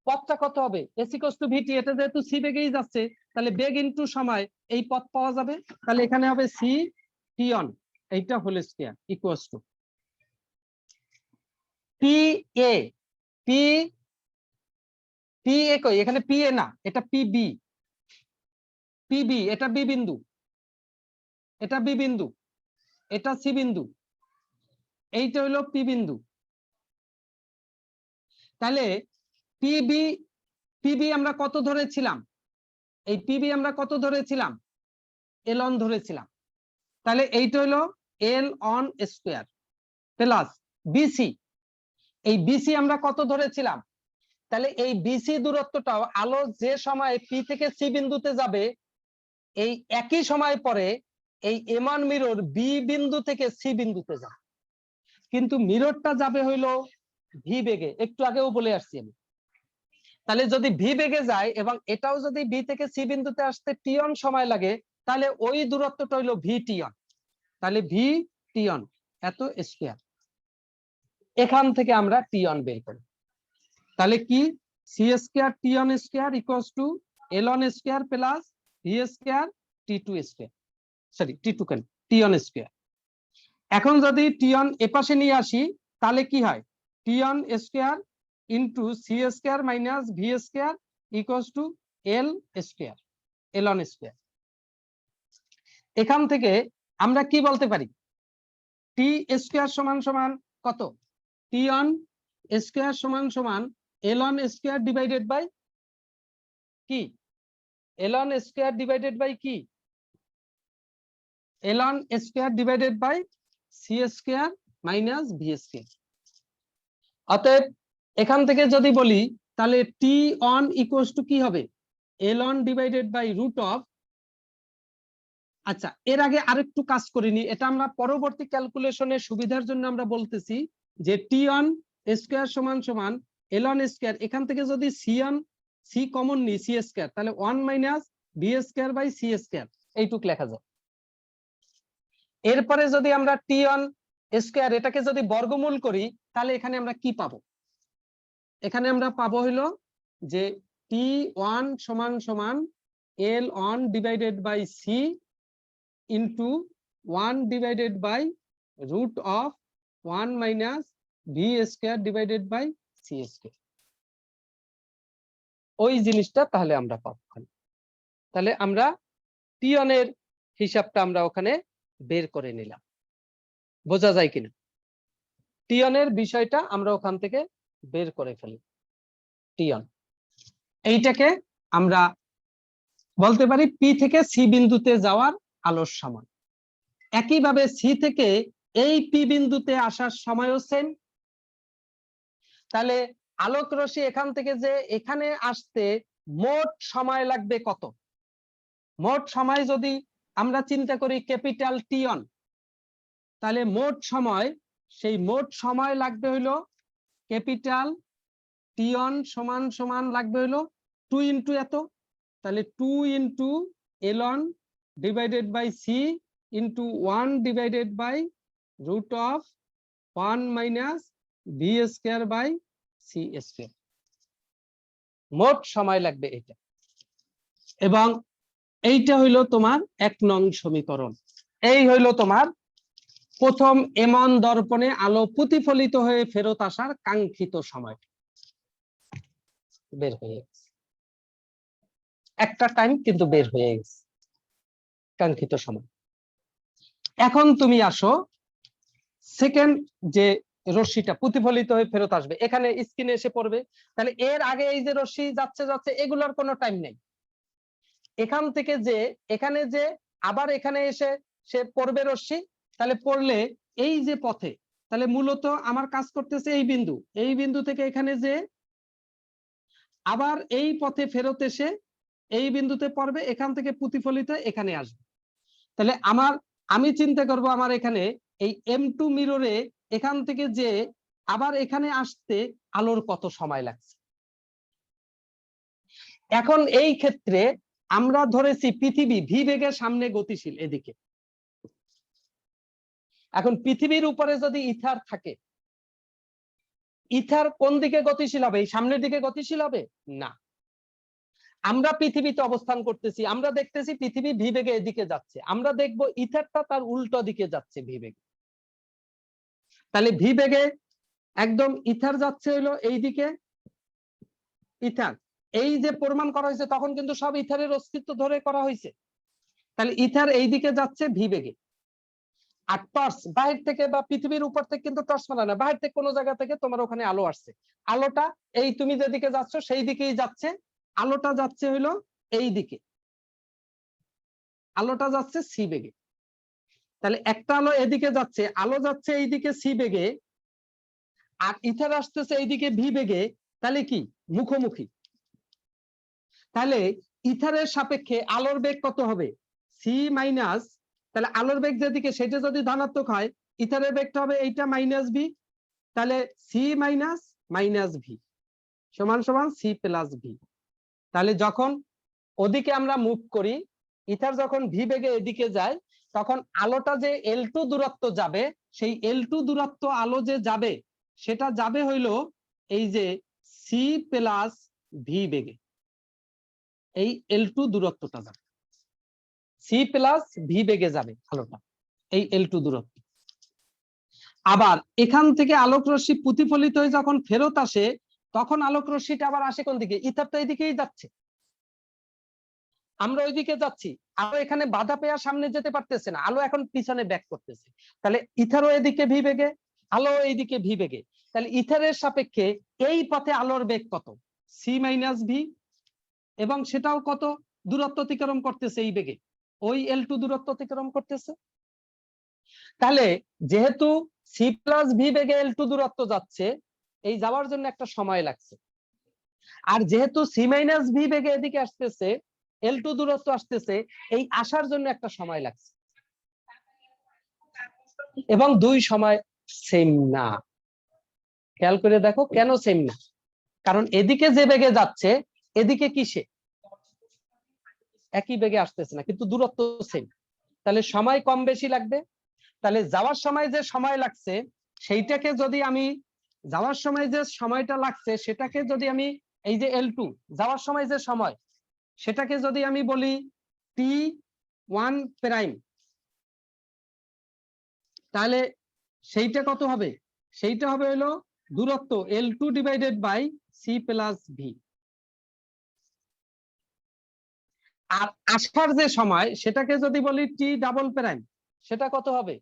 পথটা কত হবে? এস ইকুয়ালস টু ভিটি। এটা যেহেতু সি বেগেই যাচ্ছে তাহলে বেগ ইনটু সময় এই পথ পাওয়া যাবে। তাহলে এখানে হবে সি টি1 এইটা whole square equals to P A P P A কই? এখানে পি এ না, এটা পিবি। পিবি এটা বি বিন্দু, এটা বি বিন্দু, এটা সি বিন্দু, এইটা হলো পি বিন্দু। তাহলে পিবি পিবি আমরা কত ধরেছিলাম? এই পিবি আমরা কত ধরেছিলাম? এল1 ধরেছিলাম। তাহলে এইটা হলো এল1 স্কয়ার প্লাস বিসি, এই বিসি আমরা কত ধরেছিলাম? তাহলে এই বিসি দূরত্বটাও আলো যে সময় পি থেকে সি বিন্দুতে যাবে এই একই সময় পরে এই এম1 মিরর বি বিন্দু থেকে সি বিন্দুতে যাবে, কিন্তু মিররটা যাবে হইলো ভি বেগে, একটু আগেও বলে আসছি আমি। তাহলে যদি ভি বেগে যায় এবং এটাও যদি বি থেকে সি বিন্দুতে আসতে টি1 সময় লাগে, তাহলে ওই দূরত্বটা হইলো ভি টি1। তাহলে ভি টি1 এত স্কয়ার। এখান থেকে আমরা টি1 বের করি। তাহলে কি? C square T one square equals to L one square plus V square T two square, sorry T two কেন টি1 স্কয়ার। এখন যদি টি1 এপাশে নিয়ে আসি তাহলে কি হয়? T one square into C square minus V square equals to L square L one square. এখান থেকে আমরা কি বলতে পারি? টি স্কয়ার সমান সমান কত? টি1 স্কয়ার সমান সমান এল1 স্কয়ার ডিভাইডেড বাই কি? এল1 স্কয়ার ডিভাইডেড বাই কি? L one square divided by C square minus V square. অতএব এখান থেকে যদি বলি তাহলে টি1 ইকুয়ালস টু কি হবে? এল1 ডিভাইডেড বাই রুট অফ, আচ্ছা এর আগে আরেকটু কাজ করিনি, এটা আমরা পরবর্তী ক্যালকুলেশনের সুবিধার জন্য আমরা বলতেছি যে টি1 স্কয়ার সমান সমান এল1 স্কয়ার, এখান থেকে যদি সি কমন নি সি স্কয়ার, তাহলে 1 minus B square by C square এইটুক লেখা যায়। এরপরে যদি আমরা টি1 স্কয়ার এটাকে যদি বর্গমূল করি তাহলে এখানে আমরা কি পাবো? এখানে আমরা পাবো হলো যে টি1 সমান সমান L one divided by C into 1 divided by root of 1 minus V square divided by C square. ওই জিনিসটা তাহলে আমরা পাবো। তাহলে আমরা টি1 এর হিসাবটা আমরা ওখানে বের করে নিলাম। বোঝা যায় কিনা? টি1 এর বিষয়টা আমরা ওখান থেকে বের করে ফেলি। টি1 এইটাকে আমরা বলতে পারি পি থেকে সি বিন্দুতে যাওয়ার আলোর সময়। একইভাবে সি থেকে এই পি বিন্দুতে আসার সময়ও সেম। তাহলে আলোক রশ্মি এখান থেকে যে এখানে আসতে মোট সময় লাগবে কত? মোট সময় যদি আমরা চিন্তা করি ক্যাপিটাল টি1, তাহলে মোট সময়, সেই মোট সময় লাগবে হইলো ক্যাপিটাল টি1 সমান সমান লাগবে হইলো 2 ইন্টু এত, তাহলে 2 ইন্টু এলন divided by C into 1 divided by root of 1 minus V square by C square. মোট সময় লাগবে এটা। এবং এইটা হইলো তোমার 1 নং সমীকরণ। এই হইলো তোমার প্রথম এমন দর্পণে আলো প্রতিফলিত হয়ে ফেরত আসার কাঙ্ক্ষিত সময় বের হয়ে গেছে। একটা টাইম কিন্তু বের হয়ে গেছে, কাঙ্ক্ষিত সময়। এখন তুমি আসো সেকেন্ড যে রশ্মিটা প্রতিফলিত হয়ে ফেরত আসবে, এখানে স্ক্রিনে এসে পড়বে। তাহলে এর আগে এই যে রশ্মি যাচ্ছে যাচ্ছে, এগুলোর কোনো টাইম নেই। এখান থেকে যে এখানে যে আবার এখানে এসে সে পড়বে রশ্মি, তাহলে পড়লে এই যে পথে, তাহলে মূলত আমার কাজ করতেছে এই বিন্দু, এই বিন্দু থেকে এখানে যে আবার এই পথে ফেরত এসে এই বিন্দুতে পড়বে, এখান থেকে প্রতিফলিত এখানে আসবে। তাহলে আমি চিন্তা করব আমার এখানে এই M2 মিররে এখান থেকে যে আবার এখানে আসতে আলোর কত সময় লাগছে। এখন এই ক্ষেত্রে আমরা ধরেছি পৃথিবী ভি বেগের সামনে গতিশীল এদিকে। এখন পৃথিবীর উপরে যদি ইথার থাকে, ইথার কোন দিকে গতিশীল হবে? এই সামনের দিকে গতিশীল হবে না। আমরা পৃথিবীতে অবস্থান করতেছি, আমরা দেখতেছি পৃথিবী ভি বেগে এদিকে যাচ্ছে, আমরা দেখব ইথারটা তার উল্টো দিকে যাচ্ছে ভি বেগে। তাহলে ভি বেগে একদম ইথার যাচ্ছে হলো এই দিকে, ইথার এই যে প্রমাণ করা হয়েছে তখন কিন্তু সব ইথারের অস্তিত্ব ধরে করা হয়েছে। তাহলে ইথার এই দিকে যাচ্ছে ভি বেগে। আর টর্চ বাহির থেকে বা পৃথিবীর উপর থেকে কিন্তু টর্চ মারা না, বাহির থেকে কোনো জায়গা থেকে তোমার ওখানে আলো আসছে, আলোটা এই তুমি যেদিকে যাচ্ছ সেই দিকেই যাচ্ছে, আলোটা যাচ্ছে হইলো এই দিকে, আলোটা যাচ্ছে সি বেগে। তাহলে একটা আলো এদিকে যাচ্ছে, আলো যাচ্ছে এইদিকে সি বেগে, আর ইথার আসতেছে এইদিকে ভি বেগে, তাহলে কি মুখোমুখি। তাহলে ইথারের সাপেক্ষে আলোর বেগ কত হবে? সি মাইনাস, তাহলে আলোর বেগ যেদিকে সেটা যদি ধনাত্মক হয়, ইথারের বেগটা হবে এইটা মাইনাস ভি, তাহলে সি মাইনাস মাইনাস ভি সমান সমান সি প্লাস ভি। তাহলে যখন ওদিকে আমরা মুভ করি, ইথার যখন ভি বেগে এদিকে যায়, তখন আলোটা যে L2 দূরত্ব যাবে, সেই L2 দূরত্ব আলো যে যাবে সেটা যাবে হইলো এই যে সি প্লাস ভি বেগে। এই L2 দূরত্বটা যাবে, সি প্লাস ভি বেগে যাবে আলোটা, এই L2 দূরত্ব। আবার এখান থেকে আলোক রশ্মি প্রতিফলিত হয়ে যখন ফেরত আসে, তখন আলোক রশ্মিটা আবার আসে কোন দিকে? ইথার তো এইদিকেই যাচ্ছে, আমরা ওইদিকে যাচ্ছি, আলো এখানে বাধা পেয়ে সামনে যেতে পারতেছে না, আলো এখন পিছনে ব্যাক করতেছে। তাহলে ইথারও এদিকে ভি বেগে, আলো এইদিকে ভি বেগে। তাহলে ইথারের সাপেক্ষে এই পথে আলোর বেগ কত? সি মাইনাস ভি, এবং সেটাও কত দূরত্ব অতিক্রম করতেছে এই বেগে? ওই L2 দূরত্ব অতিক্রম করতেছে। তাহলে যেহেতু সি প্লাস ভি বেগে L2 দূরত্ব যাচ্ছে, এই যাওয়ার জন্য একটা সময় লাগছে। আর যেহেতু সি মাইনাস ভি বেগে এদিকে আসতেছে, L2 দূরত্ব আসতেছে, এই আসার জন্য একটা সময় লাগছে। এবং দুই সময় সেম না। খেয়াল করে দেখো কেন সেম না? কারণ এদিকে যে বেগে যাচ্ছে, এদিকে কিসে একই বেগে আসতেছে না, কিন্তু দূরত্ব সেম। তাহলে সময় কম বেশি লাগবে। তাহলে যাওয়ার সময় যে সময় লাগছে, সেইটাকে যদি আমি যাওয়ার সময় যে সময়টা লাগছে সেটাকে যদি আমি এই যে L2 যাওয়ার সময় যে সময়, সেটাকে যদি আমি বলি T1 প্রাইম, তাহলে সেইটা কত হবে? সেইটা হবে হলো দূরত্ব L2 divided by C plus V। আর আসার যে সময় সেটাকে যদি বলি T ডাবল প্রাইম, সেটা কত হবে?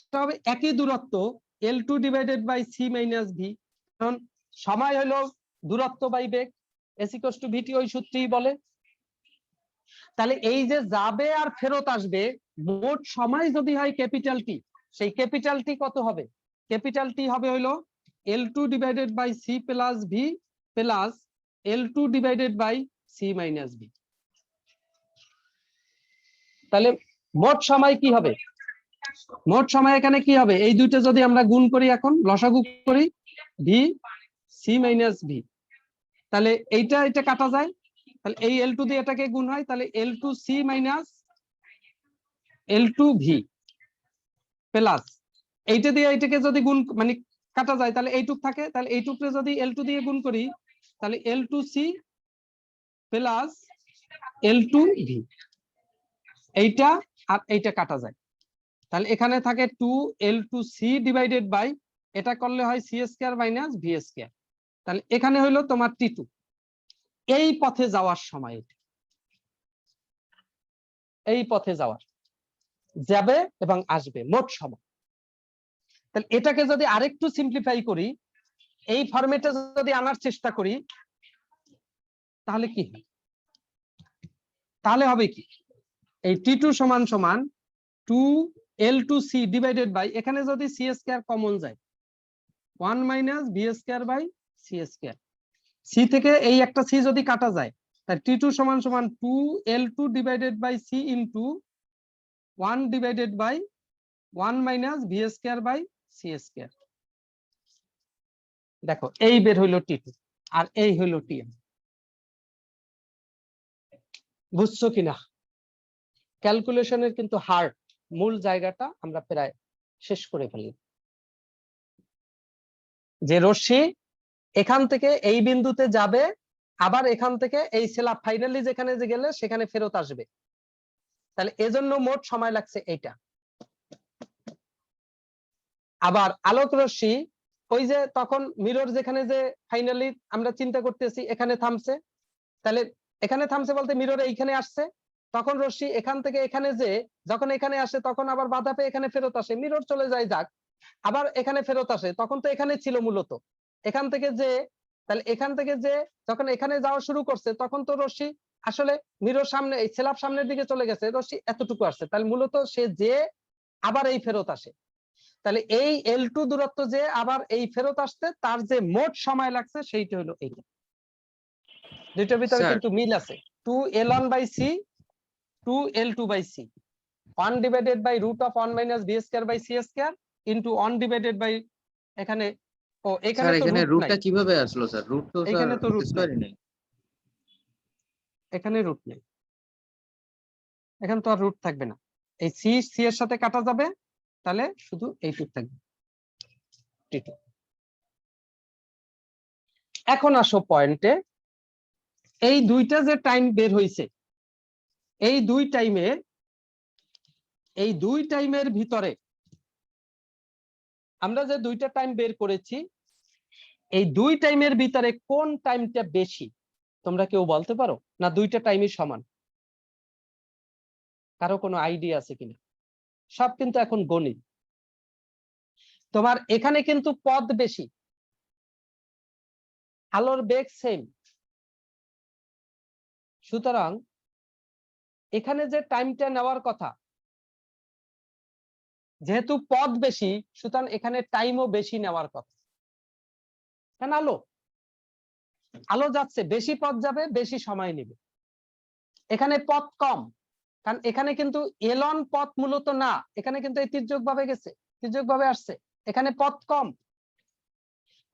সেটা হবে একই দূরত্ব L2 divided by C minus V। কারণ সময় হলো দূরত্ব বাই বেগ, S ইকুয়ালস টু VT, ওই সূত্রই বলে। তাহলে এই যে যাবে আর ফেরত আসবে, মোট সময় যদি হয় ক্যাপিটাল T, সেই ক্যাপিটাল T কত হবে? ক্যাপিটাল T হবে হলো L2 divided by C plus V plus L2 divided by C minus V। তাহলে মোট সময় কি হবে? মোট সময় এখানে কি হবে? এই দুইটা যদি আমরা গুণ করি, এখন লসাগু করি, V C মাইনাস V, তাহলে এইটা এটা কাটা যায়, তাহলে এই L2 দিয়ে এটাকে গুণ হয়, তাহলে L2 C minus L2 V plus এইটা দিয়ে এইটাকে যদি গুণ মানে কাটা যায়, তাহলে এইটুক থাকে, তাহলে এইটুকরে যদি L2 দিয়ে গুণ করি, তাহলে L2 C plus L2 V, এইটা আর এইটা কাটা যায়, তাহলে এখানে থাকে 2 L2 C ডিভাইডেড বাই, এটা করলে হয় C square minus V square. তাহলে এখানে হলো তোমার T2 এই পথে যাওয়ার সময়, এই পথে যাবে এবং আসবে মোট সময়। তাহলে এটাকে যদি আরেকটু সিম্পলিফাই করি, এই ফরম্যাটে যদি আনার চেষ্টা করি, তাহলে কি হয়? তাহলে হবে কি, এই T2 সমান সমান 2L2C ডিভাইডেড বাই, এখানে যদি C স্কয়ার কমন যায় 1 minus V square by C square, C থেকে এই একটা C যদি কাটা যায়, তাহলে T2 সমান সমান 2L2 divided by C into 1 divided by 1 minus V square by C square. দেখো এই বের হইলো T2 আর এই হইলো Tm। বুঝছো কিনা? ক্যালকুলেশনের কিন্তু হার্ট, মূল জায়গাটা আমরা প্রায় শেষ করে ফেলি। যে রশ্মি এখান থেকে এই বিন্দুতে যাবে, আবার এখান থেকে এই স্ল্যাব ফাইনালি যেখানে যে গেলে সেখানে ফেরত আসবে, তাহলে এজন্য মোট সময় লাগছে এইটা। আবার আলোক রশ্মি ওই যে তখন মিরর যেখানে যে ফাইনালি আমরা চিন্তা করতেছি এখানে থামছে, তাহলে এখানে থামছে বলতে মিরর এইখানে আসছে, তখন রশ্মি এখান থেকে এখানে যে যখন এখানে আসে তখন আবার বাধা পেয়ে এখানে ফেরত আসে, মিরর চলে যায় যাক, আবার এখানে ফেরত আসে, তখন তো এখানে ছিল মূলত, এখান থেকে যে, তাহলে এখান থেকে যে যখন এখানে যাওয়া শুরু করছে তখন তো রশ্মি আসলে মিরর সামনে এই স্ল্যাব সামনের দিকে চলে গেছে, রশ্মি এতটুকু আসছে, তাহলে মূলত সে যে আবার এই ফেরত আসে, তাহলে এই L2 দূরত্ব যে আবার এই ফেরত আসতে তার যে মোট সময় লাগছে সেইটা হলো এইটা। দুইটার ভিতরে স্যার কিন্তু মিল আছে, 2L1 by C 2L2 by C 1 divided by root of 1 minus V square by C square into 1 divided by, এখানে ও এখানে স্যার তো এখানে রুট রুটটা নাই, কিভাবে আসলো স্যার? রুট তো স্যার এখানে তো রুট নাই, স্কয়ারই নেই। এখানে রুট নেই, এখানে তো আর রুট থাকবে না, এই C C এর সাথে কাটা যাবে, তাহলে শুধু এইটুক থাকবে T2। এখন আসো পয়েন্টে, এই দুইটা যে টাইম বের হইছে, এই দুই টাইমের ভিতরে আমরা যে দুইটা টাইম বের করেছি, এই দুই টাইমের ভিতরে কোন টাইমটা বেশি তোমরা কেউ বলতে পারো? না দুইটা টাইমই সমান? কারো কোনো আইডিয়া আছে কিনা? সব কিন্তু এখন গণিত। তোমার এখানে কিন্তু পদ বেশি, আলোর বেগ সেম, সুতরাং এখানে যে টাইমটা নেওয়ার কথা, যেহেতু পদ বেশি সুতরাং এখানে টাইমও বেশি নেওয়ার কথা। কেন? আলো যাচ্ছে, বেশি পথ যাবে, বেশি সময় নেবে। এখানে পথ কম, কারণ এখানে কিন্তু এলন পথ মূলত না, এখানে কিন্তু এই তির্যক ভাবে গেছে, তির্যক ভাবে আসছে, এখানে পথ কম,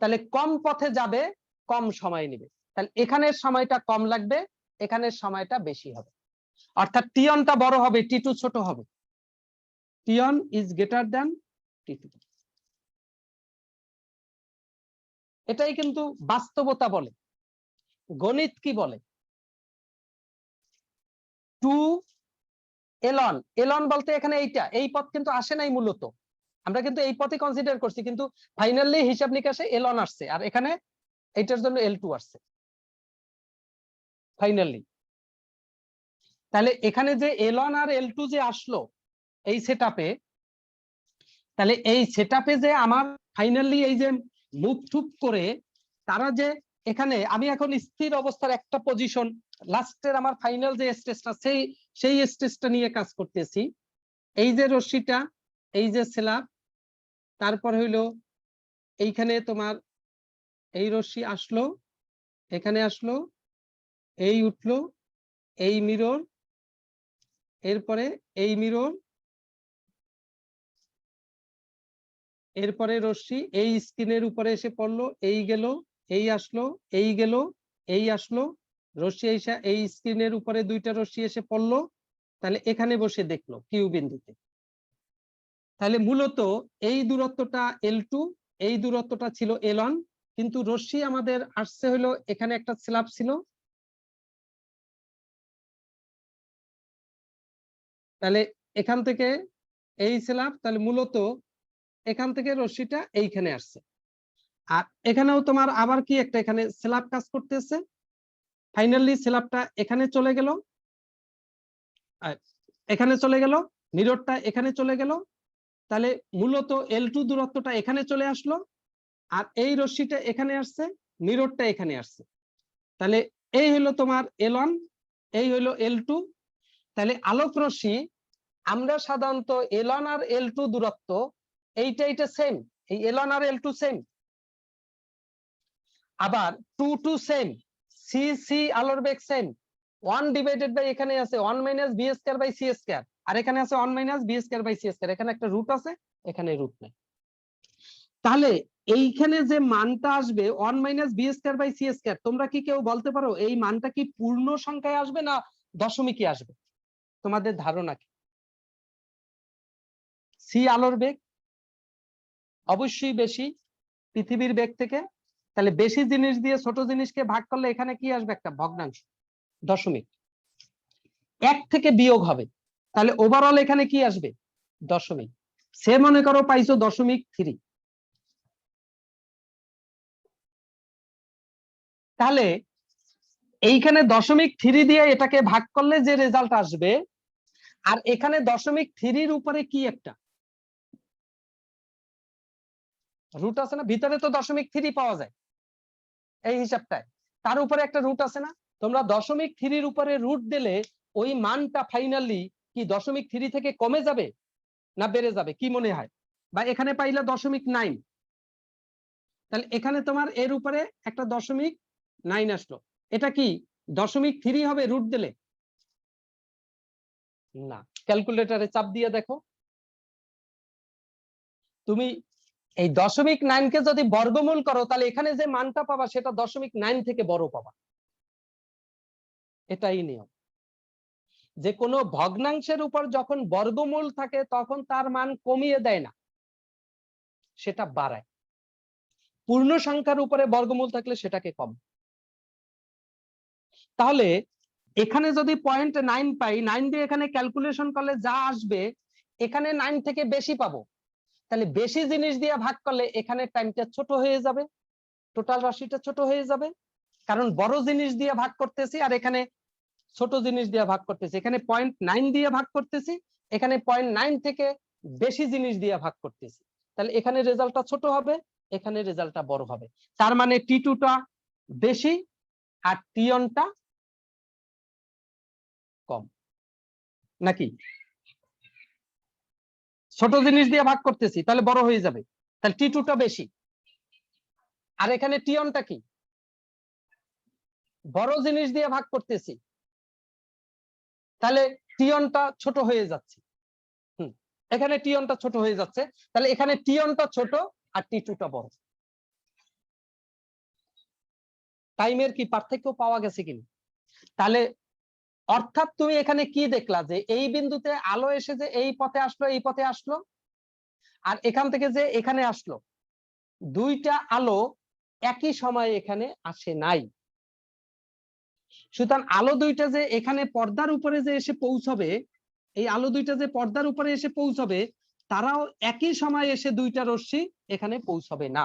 তাহলে কম পথে যাবে, কম সময় নেবে, তাহলে এখানের সময়টা কম লাগবে, এখানের সময়টা বেশি হবে, অর্থাৎ টিয়নটা বড় হবে, T2 ছোট হবে, টিয়ন ইজ গ্রেটার দ্যান T2। এটাই কিন্তু বাস্তবতা বলে। গণিত কি বলে? 2 এলন, এলন বলতে এখানে এইটা, এই পথ কিন্তু আসে নাই মূলত, আমরা কিন্তু এই পথে কনসিডার করছি, কিন্তু ফাইনালি হিসাব নিকাশে L1 আসছে, আর এখানে এইটার জন্য L2 আসছে ফাইনালি। তাহলে এখানে যে L1 আর L2 যে আসলো এই সেটআপে, তাহলে এই সেটআপে যে আমার ফাইনালি এই যে মুভ টুপ করে তারা যে এখানে, আমি এখন স্থির অবস্থার একটা পজিশন, লাস্টের আমার ফাইনাল যে স্টেজটা সেই স্টেজটা নিয়ে কাজ করতেছি। এই যে রশ্মিটা, এই যে স্ল্যাব, তারপর হইলো এইখানে তোমার এই রশ্মি আসলো, এখানে আসলো, এই উঠলো, এই মিরর, এরপরে এই মিরর, এরপরে রশ্মি এই স্ক্রিনের উপরে এসে পড়লো, এই গেল, এই আসলো, এই গেল, এই আসলো, রশ্মি এই স্ক্রিনের উপরে দুইটা রশ্মি এসে পড়লো, তাহলে এখানে বসে দেখলো কিউ বিন্দুতে। তাহলে মূলত এই দূরত্বটা L2, এই দূরত্বটা ছিল L1, কিন্তু রশ্মি আমাদের আসছে হলো এখানে একটা স্ল্যাব ছিল, তাহলে এখান থেকে এই স্ল্যাব, তাহলে মূলত এখান থেকে রশ্মিটা এইখানে আসছে। আর এখানেও তোমার আবার কি একটা এখানে স্ল্যাব কাজ করতেছে, ফাইনালি স্ল্যাবটা এখানে চলে গেল, এখানে চলে গেল, মিররটা এখানে চলে গেল, তাহলে মূলত L2 দূরত্বটা এখানে চলে আসলো, আর এই রশ্মিটা এখানে আসছে, মিররটা এখানে আসছে। তাহলে এই হলো তোমার L1, এই হলো L2। তাহলে আলোক রশ্মি আমরা সাধারণত L1 আর L2 দূরত্ব এইটা সেম, এই L1 আর L2 সেম, আবার 2 টু সেম, সি আলোর বেগ সেম, 1 ডিভাইডেড বাই এখানে আছে 1 minus B square by C square, আর এখানে আছে 1 minus B square by C square, এখানে একটা রুট আছে, এখানে রুট নাই। তাহলে এইখানে যে মানটা আসবে 1 minus B square by C square, তোমরা কি কেউ বলতে পারো এই মানটা কি পূর্ণ সংখ্যায় আসবে না দশমিকে আসবে? তোমাদের ধারণা কি? সি আলোর বেগ অবশ্যই বেশি পৃথিবীর বেগ থেকে, তাহলে বেশি জিনিস দিয়ে ছোট জিনিসকে ভাগ করলে এখানে কি আসবে? একটা ভগ্নাংশ, দশমিক। 1 থেকে বিয়োগ হবে, তাহলে ওভারঅল এখানে কি আসবে? দশমিক। সে মনে করো পাইছো 0.3, তাহলে এইখানে 0.3 দিয়ে এটাকে ভাগ করলে যে রেজাল্ট আসবে, আর এখানে 0.3 উপরে কি একটা রুট আছে না, ভিতরে তো 0.3 পাওয়া যায় এই হিসাবটায়, তার উপরে একটা রুট আছে না, তোমরা 0.3 উপরে রুট দিলে ওই মানটা ফাইনালি কি 0.3 থেকে কমে যাবে না বেড়ে যাবে, কি মনে হয়? বা এখানে পাইলে 0.9, তাহলে এখানে তোমার এর উপরে একটা 0.9 আসলো, এটা কি 0.3 হবে রুট দিলে? না, ক্যালকুলেটরে চাপ দিয়ে দেখো, তুমি এই 0.9 কে যদি বর্গমূল করো তাহলে এখানে যে মানটা পাবা সেটা 0.9 থেকে বড় পাবা। এটাই নিয়ম, যে কোনো ভগ্নাংশের উপর যখন বর্গমূল থাকে তখন তার মান কমিয়ে দেয় না, সেটা বাড়ায়। পূর্ণ সংখ্যার উপরে বর্গমূল থাকলে সেটাকে কম। তাহলে এখানে যদি 0.9 পাই, 9 দিয়ে এখানে ক্যালকুলেশন করলে যা আসবে এখানে 9 থেকে বেশি পাবো, তাহলে বেশি জিনিস দিয়ে ভাগ করলে এখানে টাইমটা ছোট হয়ে যাবে, টোটাল রাশিটা ছোট হয়ে যাবে, কারণ বড় জিনিস দিয়ে ভাগ করতেছি আর এখানে ছোট জিনিস দিয়ে ভাগ করতেছি, এখানে 0.9 দিয়ে ভাগ করতেছি, এখানে 0.9 থেকে বেশি জিনিস দিয়ে ভাগ করতেছি, তাহলে এখানে রেজাল্টটা ছোট হবে, এখানে রেজাল্টটা বড় হবে। তার মানে T2 টা বেশি আর T1 টা কম, নাকি? ছোট জিনিস দিয়ে ভাগ করতেছি তাহলে বড় হয়ে যাবে, তাহলে T2 টা বেশি, আর এখানে T1 টা কি বড় জিনিস দিয়ে ভাগ করতেছি, তাহলে T1 টা ছোট হয়ে যাচ্ছে, এখানে T1 টা ছোট হয়ে যাচ্ছে, তাহলে এখানে T1 টা ছোট আর T2 টা বড়। টাইমের কি পার্থক্য পাওয়া গেছে কিনা? তাহলে অর্থাৎ তুমি এখানে কি দেখলা, যে এই বিন্দুতে আলো এসে যে এই পথে আসলো, এই পথে আসলো, আর এখান থেকে যে এখানে আসলো, দুইটা আলো একই সময়ে এখানে আসে নাই। সুতরাং আলো দুইটা যে এখানে পর্দার উপরে যে এসে পৌঁছবে, এই আলো দুইটা যে পর্দার উপরে এসে পৌঁছবে, তারাও একই সময় এসে দুইটা রশ্মি এখানে পৌঁছাবে না,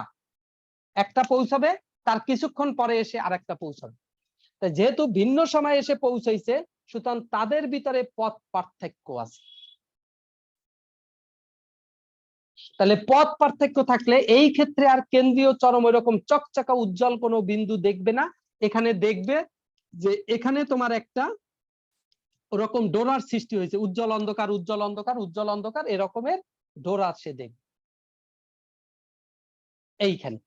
একটা পৌঁছাবে তার কিছুক্ষণ পরে এসে আরেকটা পৌঁছাবে। যেহেতু ভিন্ন সময় এসে পৌঁছাইছে সুতরাং তাদের ভিতরে পথ পার্থক্য আছে। তাহলে পথ পার্থক্য থাকলে এই ক্ষেত্রে আর কেন্দ্রীয় চরম এরকম চকচকা উজ্জ্বল কোনো বিন্দু দেখবে না, এখানে দেখবে যে এখানে তোমার একটা ওরকম ডোরার সৃষ্টি হয়েছে, উজ্জ্বল অন্ধকার উজ্জ্বল অন্ধকার উজ্জ্বল অন্ধকার এরকমের ডোরা সে দেখবে এইখানে।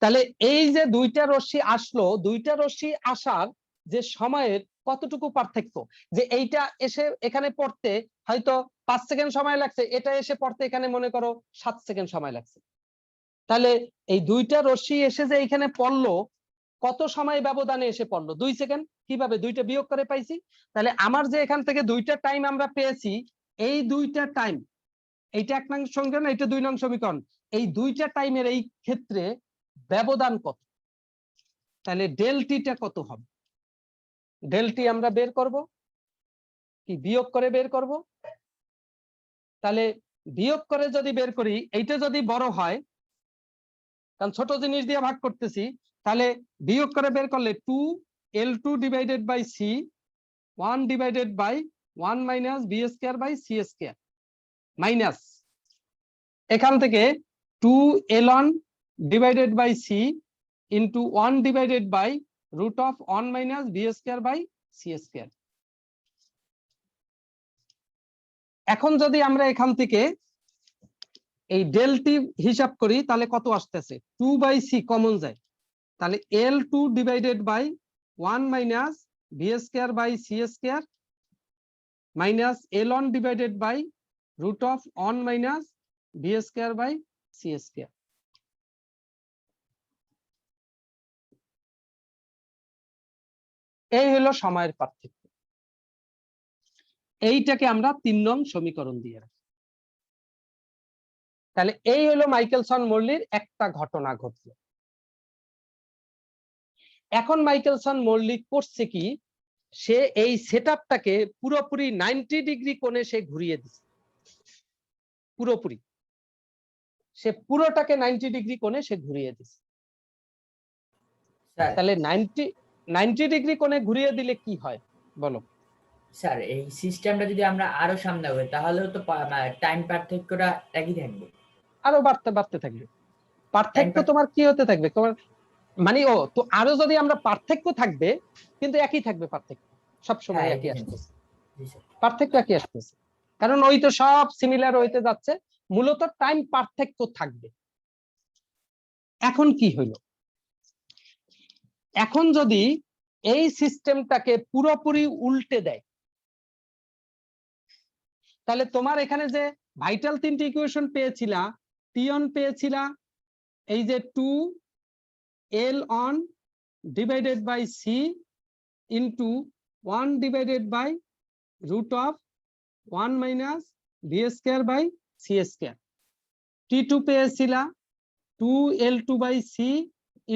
তাহলে এই যে দুইটা রশ্মি আসলো, দুইটা রশ্মি আসার যে সময়ের কতটুকু পার্থক্য, যে এইটা এসে এখানে পড়তে হয়তো 5 সেকেন্ড সময় লাগছে, এটা এসে পড়তে এখানে মনে করো 7 সেকেন্ড সময় লাগছে। তাহলে এই দুইটা রশ্মি এসে যে এখানে পড়লো কত সময় ব্যবধানে এসে পড়লো? 2 সেকেন্ড। কিভাবে? দুইটা বিয়োগ করে পাইছি। তাহলে আমার যে এখান থেকে দুইটা টাইম আমরা পেয়েছি, এই দুইটা টাইম, এইটা 1 নং সমীকরণ, এইটা 2 নং সমীকরণ, এই দুইটা টাইমের এই ক্ষেত্রে ব্যবধান কত? তাহলে ডেল টিটা কত হবে? ডেল টি আমরা বের করব কি বিয়োগ করে বের করব? তাহলে বিয়োগ করে যদি বের করি, এইটা যদি বড় হয়, কারণ ছোট জিনিস দিয়ে ভাগ করতেছি, তাহলে বিয়োগ করে বের করলে 2L2 divided by C 1 divided by 1 minus B square by C square minus এখান থেকে 2L1 divided by C into 1 divided by root of 1 minus B square by C square. এখন যদি আমরা এখান থেকে এই ডেল টি হিসাব করি তাহলে কত আসতেছে? 2/c কমন যায়, তাহলে L2 divided by 1 minus B square by C square minus L1 divided by root of 1 minus B square by C square. এই হলো সময়ের পার্থক্য। এইটাকে আমরা 3 নং সমীকরণ দিয়ে রাখি। তাহলে এই হলো মাইকেলসন মর্লির একটা ঘটনা ঘটলো। এখন মাইকেলসন মর্লি করছে কি, সে এই সেটআপটাকে পুরোপুরি 90 ডিগ্রি কোণে সে ঘুরিয়ে দিচ্ছে, পুরোপুরি সে পুরোটাকে 90 ডিগ্রি কোণে সে ঘুরিয়ে দিচ্ছে। স্যার তাহলে 90 ডিগ্রি কোণে ঘুরিয়ে দিলে কি হয় বলো? স্যার এই সিস্টেমটা যদি আমরা আরো সামনে আগাই তাহলেও তো টাইম পার্থক্যটা একই থাকবে। আরো বাড়তে বাড়তে থাকবে পার্থক্য। Time তোমার কি হতে থাকবে? তোমার মানে ও তো আরো যদি আমরা পার্থক্য থাকবে কিন্তু একই থাকবে, পার্থক্য সবসময় হ্যাঁ, একই একই আসতেছে, জি স্যার। পার্থক্য একই আসতেছে, কারণ ওই তো সব সিমিলার হইতে যাচ্ছে, মূলত টাইম পার্থক্য থাকবে। এখন কি হইল? এখন যদি এই সিস্টেমটাকে পুরোপুরি উল্টে দেয়, তাহলে তোমার এখানে যে ভাইটাল তিনটি ইকুয়েশন পেয়েছিলা, টি1 পেয়েছিলা এই যে 2L1 divided by C into 1 divided by root of 1 minus V square by C square. T two পেয়েছিলা 2L2 by C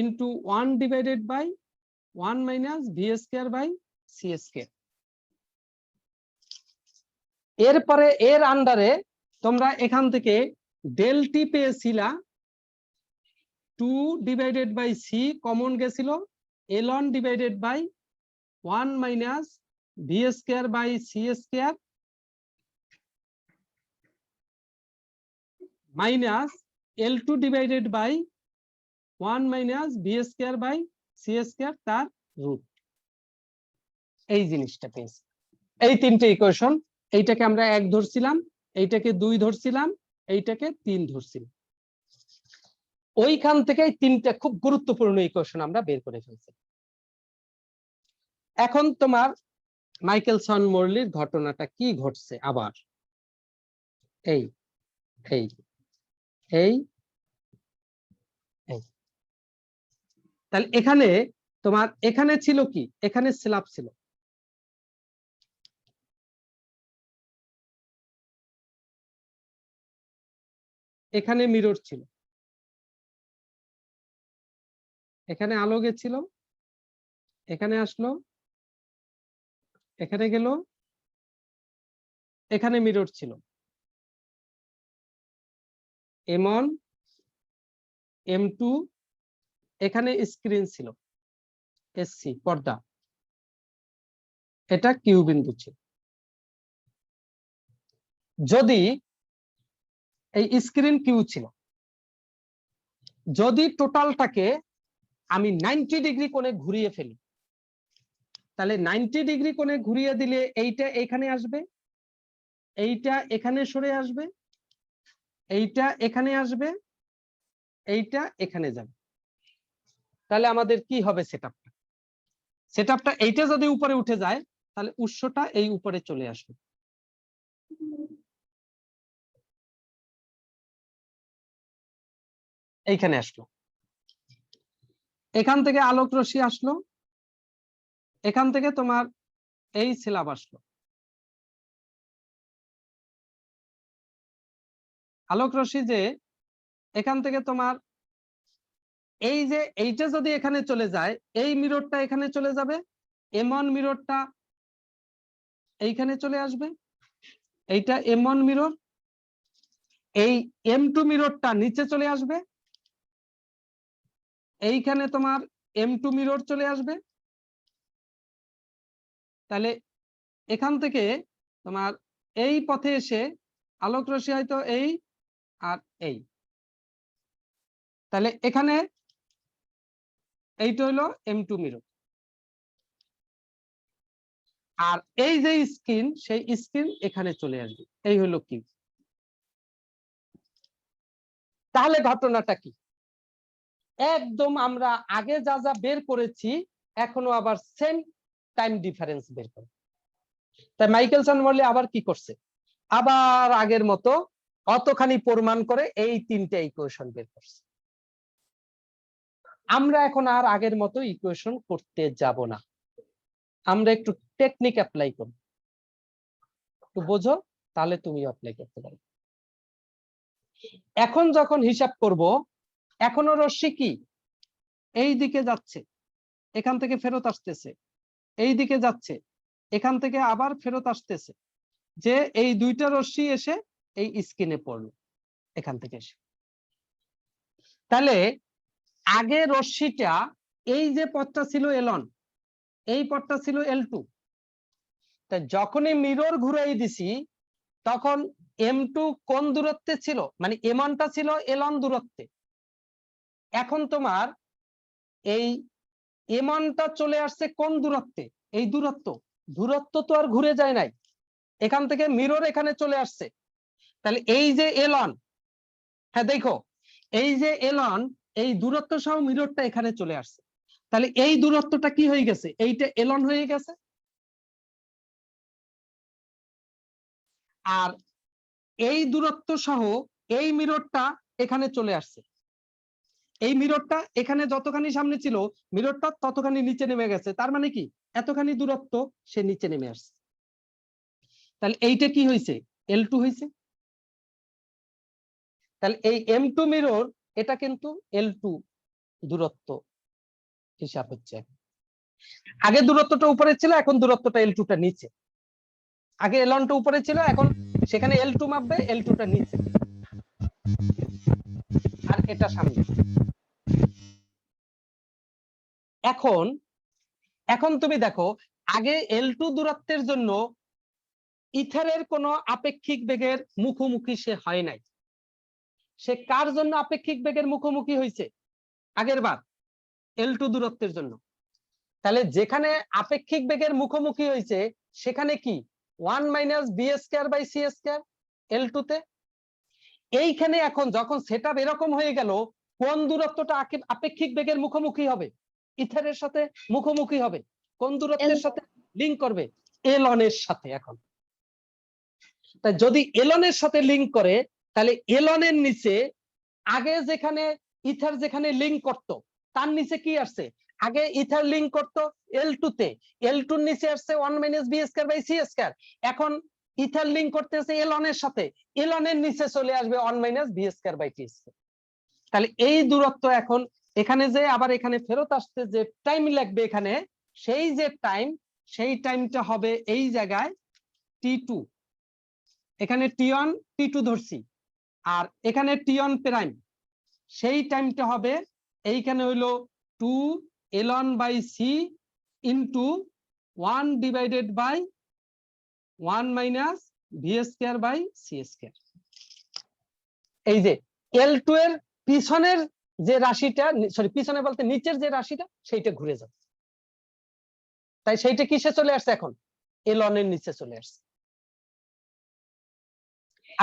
into 1 divided by 1 minus V square by C square. এরপরে এর আন্ডারে তোমরা এখান থেকে ডেল টি পেয়েছিলা 2 ডিভাইডেড বাই সি কমন গেছিল L1 divided by 1 minus V square by C square minus L2 divided by 1 minus V square by C square তার root. এই জিনিসটা পেয়েছি, এই তিনটে ইকুয়েশন। এইটাকে আমরা 1 ধরছিলাম, এইটাকে 2 ধরছিলাম, এইটাকে 3 ধরছিলাম। ওইখান থেকে তিনটা খুব গুরুত্বপূর্ণ ইকুয়েশন আমরা বের করে ফেলছি। এখন তোমার মাইকেলসন মর্লির ঘটনাটা কি ঘটছে আবার? এই এই এই এই তাহলে এখানে তোমার এখানে ছিল কি? এখানে স্ল্যাব ছিল, এখানে মিরর ছিল, এখানে আলো গেছিল, এখানে আসলো, এখানে গেল, এখানে মিরর ছিল। M1 M2 এখানে স্ক্রিন ছিল এসসি পর্দা, এটা কিউ বিন্দু ছিল। যদি এই স্ক্রিন কিউ ছিল, যদি টোটালটাকে আমি 90 ডিগ্রি কোণে ঘুরিয়ে ফেলি, তাহলে 90 ডিগ্রি কোণে ঘুরিয়ে দিলে এইটা এখানে আসবে, এইটা এখানে সরে আসবে, এইটা এখানে আসবে, এইটা এখানে যাবে। তাহলে আমাদের কি হবে সেটআপটা? সেটআপটা এইটা যদি উপরে উঠে যায় তাহলে উৎসটা এই উপরে চলে আসবে। এইখানে আসলো, এখান থেকে আলোক রশ্মি আসলো, এখান থেকে তোমার এই স্ল্যাব আসলো। আলোক রশ্মি যে এখান থেকে তোমার এই যে এইটা যদি এখানে চলে যায়, এই মিররটা এখানে চলে যাবে, M1 মিররটা এইখানে চলে আসবে, এইটা M1 মিরর, এই M2 মিররটা নিচে চলে আসবে, এইখানে তোমার M2 মিরর চলে আসবে। তাহলে এখান থেকে তোমার এই পথে এসে আলোক রশ্মি হয়তো এই আর এই, তাহলে এখানে এইটা হলো M2 মিরর, আর এই যে স্ক্রিন সেই স্ক্রিন এখানে চলে আসবে, এই হলো কি। তাহলে ঘটনাটা কি? একদম আমরা আগে যা যা বের করেছি এখনো আবার সেম টাইম ডিফারেন্স বের করে। তাই মাইকেলসন মরলি আবার কি করছে, আবার আগের মতো অতখানি প্রমাণ করে এই তিনটে ইকুয়েশন বের করছে। আমরা এখন আর আগের মতো ইকুয়েশন করতে যাব না, আমরা একটু টেকনিক অ্যাপ্লাই করব, একটু বোঝো তাহলে তুমি অ্যাপ্লাই করতে পারবে। এখন যখন হিসাব করব, এখনো রশ্মি কি এই দিকে যাচ্ছে, এখান থেকে ফেরত আসতেছে, এই দিকে যাচ্ছে, এখান থেকে আবার ফেরত আসতেছে, যে এই দুইটা রশ্মি এসে এই স্ক্রিনে পড়লো এখান থেকে এসে। তাহলে আগে রশ্মিটা এই যে পথটা ছিল L1, এই পথটা ছিল L2, তা যখনই মিরর ঘুরাই দিছি তখন M2 কোন দূরত্বে ছিল, মানে M1 টা ছিল L1 দূরত্বে, এখন তোমার এই M1 টা চলে আসছে কোন দূরত্বে, এই দূরত্ব তো আর ঘুরে যায় নাই, এখান থেকে মিরর এখানে চলে আসছে। তাহলে এই যে L1, হ্যাঁ দেখো এই যে L1, এই দূরত্ব সহ মিররটা এখানে চলে আসছে, তাহলে এই দূরত্বটা কি হয়ে গেছে, এইটা L1 হয়ে গেছে। আর এই দূরত্ব সহ এই মিররটা এখানে চলে আসছে, এই মিররটা এখানে যতখানি সামনে ছিল মিররটা ততখানি নিচে নেমে গেছে, তার মানে কি এতখানি দূরত্ব সে নিচে নেমে আসছে। তাহলে এইটা কি হয়েছে, L2 হয়েছে। তাহলে এই M2 মিরর এটা কিন্তু L2 দূরত্ব হিসাব হচ্ছে। আগে দূরত্বটা উপরে ছিল, এখন দূরত্বটা L2 টা নিচে। আগে L1 টা উপরে ছিল, এখন সেখানে L2 মাপবে, L2 টা নিচে, আর এটা সামনে। এখন তুমি দেখো, আগে L2 দূরত্বের জন্য ইথারের কোনো আপেক্ষিক বেগের মুখোমুখি সে হয় নাই, সে কার জন্য আপেক্ষিক বেগের মুখোমুখি হয়েছে আগের বার, L2 দূরত্বের জন্য। তাহলে যেখানে আপেক্ষিক বেগের মুখোমুখি হয়েছে সেখানে কি 1 - b²/c² L2 তে। এইখানে এখন যখন সেটআপ এরকম হয়ে গেল, কোন দূরত্বটা আপেক্ষিক বেগের মুখোমুখি হবে, ইথারের সাথে মুখোমুখি হবে, কোন দূরত্বের সাথে লিংক করবে, L1 এর সাথে। এখন তাই যদি L1 এর সাথে লিংক করে, তাহলে L1 এর নিচে আগে যেখানে ইথার যেখানে লিংক করত তার নিচে কি আসছে, আগে ইথার লিংক করত L2 তে, L2 এর নিচে আসছে 1 - b²/c²। এখন ইথার লিংক করতেছে L1 এর সাথে, L1 এর নিচে চলে আসবে 1 - b²/t²। তাহলে এই দূরত্ব এখন এখানে যে আবার এখানে ফেরত আসতে যে টাইম লাগবে এখানে, সেই যে টাইম, সেই টাইমটা হবে এই জায়গায় T2, এখানে T1 T2 ধরছি, আর এখানে টি1 প্রাইম সেই টাইমটা হবে এইখানে হইলো 2 ln/c into 1 divided by 1 minus V square by C square. এই যে L2 এর পিছনের যে রাশিটা, সরি পিছনে বলতে নিচের যে রাশিটা সেইটা ঘুরে যাবে, তাই সেইটা কিসে চলে আসছে এখন ln এর নিচে চলে আসছে।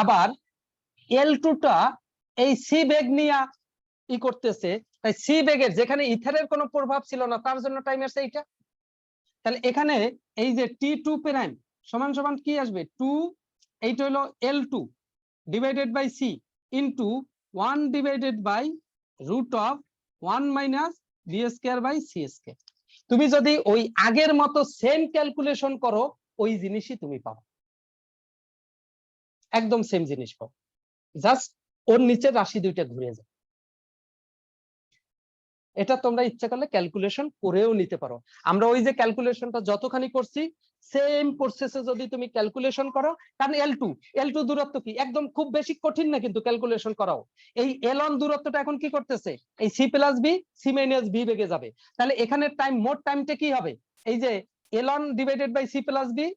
আবার L2 টা এই সি বেগ নিয়ে ই করতেছে, তাই সি বেগের যেখানে ইথারের কোনো প্রভাব ছিল না তার জন্য টাইম আসছে এইটা। তাহলে এখানে এই যে T2 প্রাইম সমান সমান কি আসবে 2, এইটা হলো L2 divided by C into 1 divided by root of 1 minus B square by C square. তুমি যদি ওই আগের মতো সেম ক্যালকুলেশন করো ওই জিনিসই তুমি পাও, একদম সেম জিনিস পাও, জাস্ট ওর নিচের রাশি দুইটা ঘুরে যায়। এটা তোমরা ইচ্ছা করলে ক্যালকুলেশন করেও নিতে পারো। আমরা ওই যে ক্যালকুলেশনটা যতখানি করছি সেম প্রসেসে যদি তুমি ক্যালকুলেশন করো, কারণ L2 দূরত্ব কি একদম খুব বেশি কঠিন না কিন্তু ক্যালকুলেশন করাও। এই ln দূরত্বটা এখন কি করতেছে এই c plus V C minus V বেগে যাবে, তাহলে এখানে টাইম মোট টাইমটা কি হবে এই যে ln divided by c plus V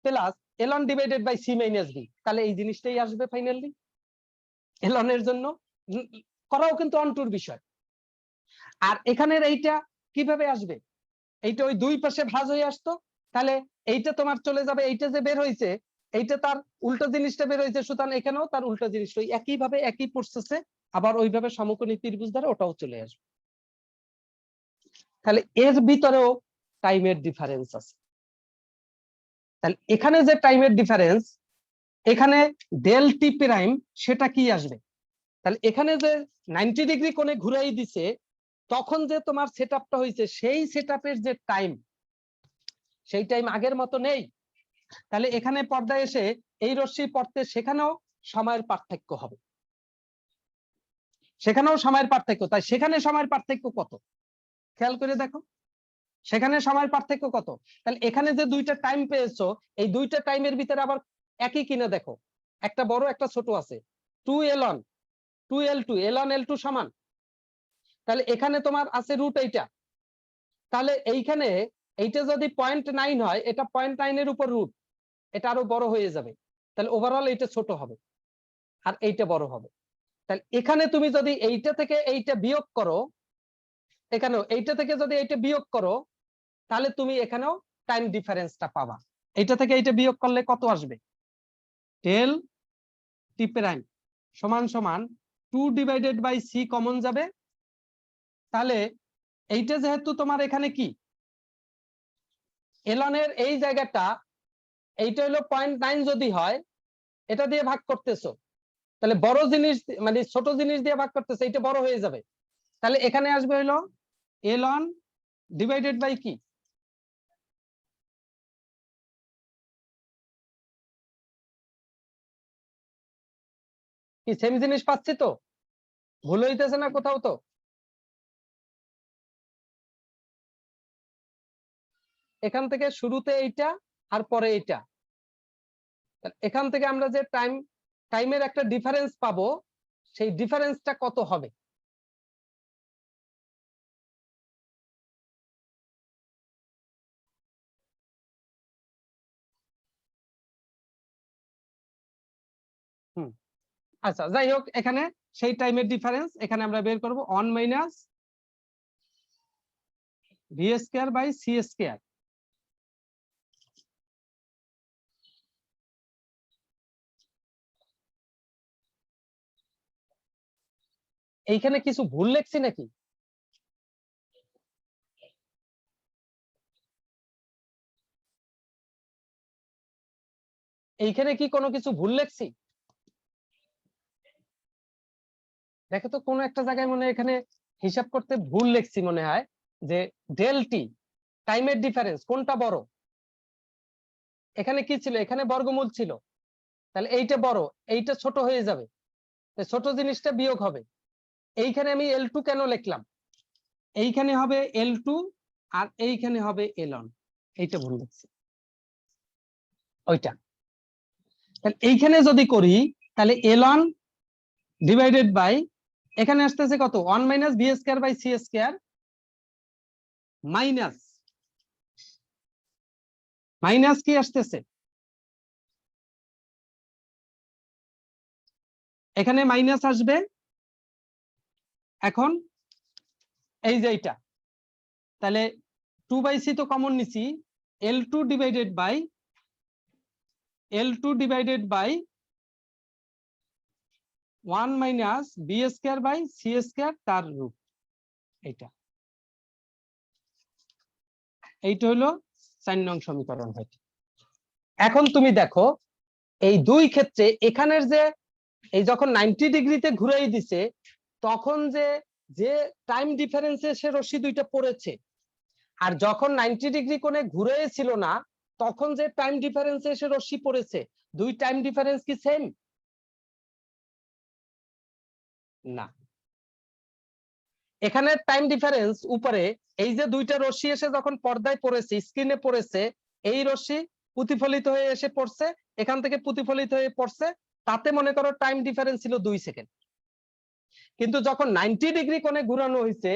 plus ln divided by C minus V, তাহলে এই জিনিসটাই আসবে ফাইনালি ln এর জন্য। করাও কিন্তু অন্টুর বিষয়। আর এখানের এইটা কিভাবে আসবে, এইটা ওই দুই পাশে ভাঁজ হয়ে আসতো, তাহলে এইটা তোমার চলে যাবে, এইটা যে বের হয়েছে এইটা তার উল্টো জিনিসটা বের হয়েছে, সুতরাং এখানেও তার উল্টো জিনিস একই ভাবে একই প্রসেসে আবার ওইভাবে সমকোণী ত্রিভুজ দ্বারা ওটাও চলে আসবে। তাহলে এর ভিতরেও টাইমের ডিফারেন্স আছে। তাহলে এখানে যে টাইমের ডিফারেন্স, এখানে ডেল টি প্রাইম সেটা কি আসবে, তাহলে এখানে যে 90 ডিগ্রি কোণে ঘুরাই দিছে তখন যে তোমার সেটআপটা হয়েছে সেই সেটআপের যে টাইম সেই টাইম আগের মতো নেই। তাহলে এখানে পর্দায় এসে এই রশ্মি পড়তে সেখানেও সময়ের পার্থক্য হবে, সেখানেও সময়ের পার্থক্য। তাই সেখানে সময়ের পার্থক্য কত খেয়াল করে দেখো, সেখানে সময়ের পার্থক্য কত। তাহলে এখানে যে দুইটা টাইম পেয়েছো এই দুইটা টাইমের ভিতরে আবার একই কিনা দেখো, একটা বড় একটা ছোট আছে 2 ln 2l2 ln l2 সমান, তাহলে এখানে তোমার আছে রুট এইটা, তাহলে এইখানে এইটা যদি 0.9 হয় এটা 0.9 এর উপর রুট, এটা আরো বড় হয়ে যাবে, তাহলে ওভারঅল এইটা ছোট হবে আর এইটা বড় হবে। তাহলে এখানে তুমি যদি এইটা থেকে এইটা বিয়োগ করো, এখানেও এইটা থেকে যদি এইটা বিয়োগ করো তাহলে তুমি এখানেও টাইম ডিফারেন্সটা পাবা। এইটা থেকে এইটা বিয়োগ করলে কত আসবে ডেল টি প্রাইম সমান সমান 2 ডিভাইডেড বাই সি কমন যাবে, তাহলে এইটা যেহেতু তোমার এখানে কি ln এর এই জায়গাটা এইটা হলো 0.9 যদি হয় এটা দিয়ে ভাগ করতেছো, তাহলে বড় জিনিস মানে ছোট জিনিস দিয়ে ভাগ করতেছে এটা বড় হয়ে যাবে, তাহলে এখানে আসবে হলো ln ডিভাইডেড বাই কি কি সেম জিনিস পাচ্ছি তো, ভুল হইতেছে না কোথাও তো। এখান থেকে শুরুতে এইটা আর পরে এইটা, এখান থেকে আমরা যে টাইমের একটা ডিফারেন্স পাবো সেই ডিফারেন্সটা কত হবে। আচ্ছা যাই হোক, এখানে সেই টাইমের ডিফারেন্স এখানে আমরা বের করব 1 minus V square by C square. এইখানে কিছু ভুল লিখছি নাকি, এইখানে কি কোনো কিছু ভুল লিখছি দেখো তো, কোনো একটা জায়গায় মনে হয় এখানে হিসাব করতে ভুল লিখছি মনে হয়, যে ডেল টি টাইমের ডিফারেন্স কোনটা বড়, এখানে কি ছিল এখানে বর্গমূল ছিল, তাহলে এইটা বড় এইটা ছোট হয়ে যাবে, ছোট জিনিসটা বিয়োগ হবে। এইখানে আমি L2 কেন লিখলাম, এইখানে হবে L2 আর এইখানে হবে ln, এইটা ভুল লিখছি ওইটা। তাহলে এইখানে যদি করি তাহলে ln ডিভাইডেড বাই এখানে আসতেছে কত 1 minus B square by C square minus minus কি আসতেছে এখানে মাইনাস আসবে এখন এই যে এটা তাহলে 2/c তো কমন নিছি L2 divided by L2 divided by 1 minus B square by C square তার রুট এইটা এইটা হলো 4 নং সমীকরণ হয়েছে। এখন তুমি দেখো এই দুই ক্ষেত্রে এখানের যে এই যখন 90 ডিগ্রিতে ঘুরাই দিছে তখন যে যে টাইম ডিফারেন্সে সে রশ্মি দুইটা পড়েছে আর যখন 90 ডিগ্রি কোণে ঘুরেছিল না তখন যে টাইম ডিফারেন্সে এসে রশ্মি পড়েছে দুই টাইম ডিফারেন্স কি সেম না এখানে টাইম ডিফারেন্স উপরে এই যে দুইটা রশ্মি এসে যখন পর্দায় পড়েছে স্ক্রিনে পড়েছে এই রশ্মি প্রতিফলিত হয়ে এসে পড়ছে এখান থেকে প্রতিফলিত হয়ে পড়ছে তাতে মনে করো টাইম ডিফারেন্স ছিল 2 সেকেন্ড কিন্তু যখন 90 ডিগ্রি কোণে ঘোরানো হয়েছে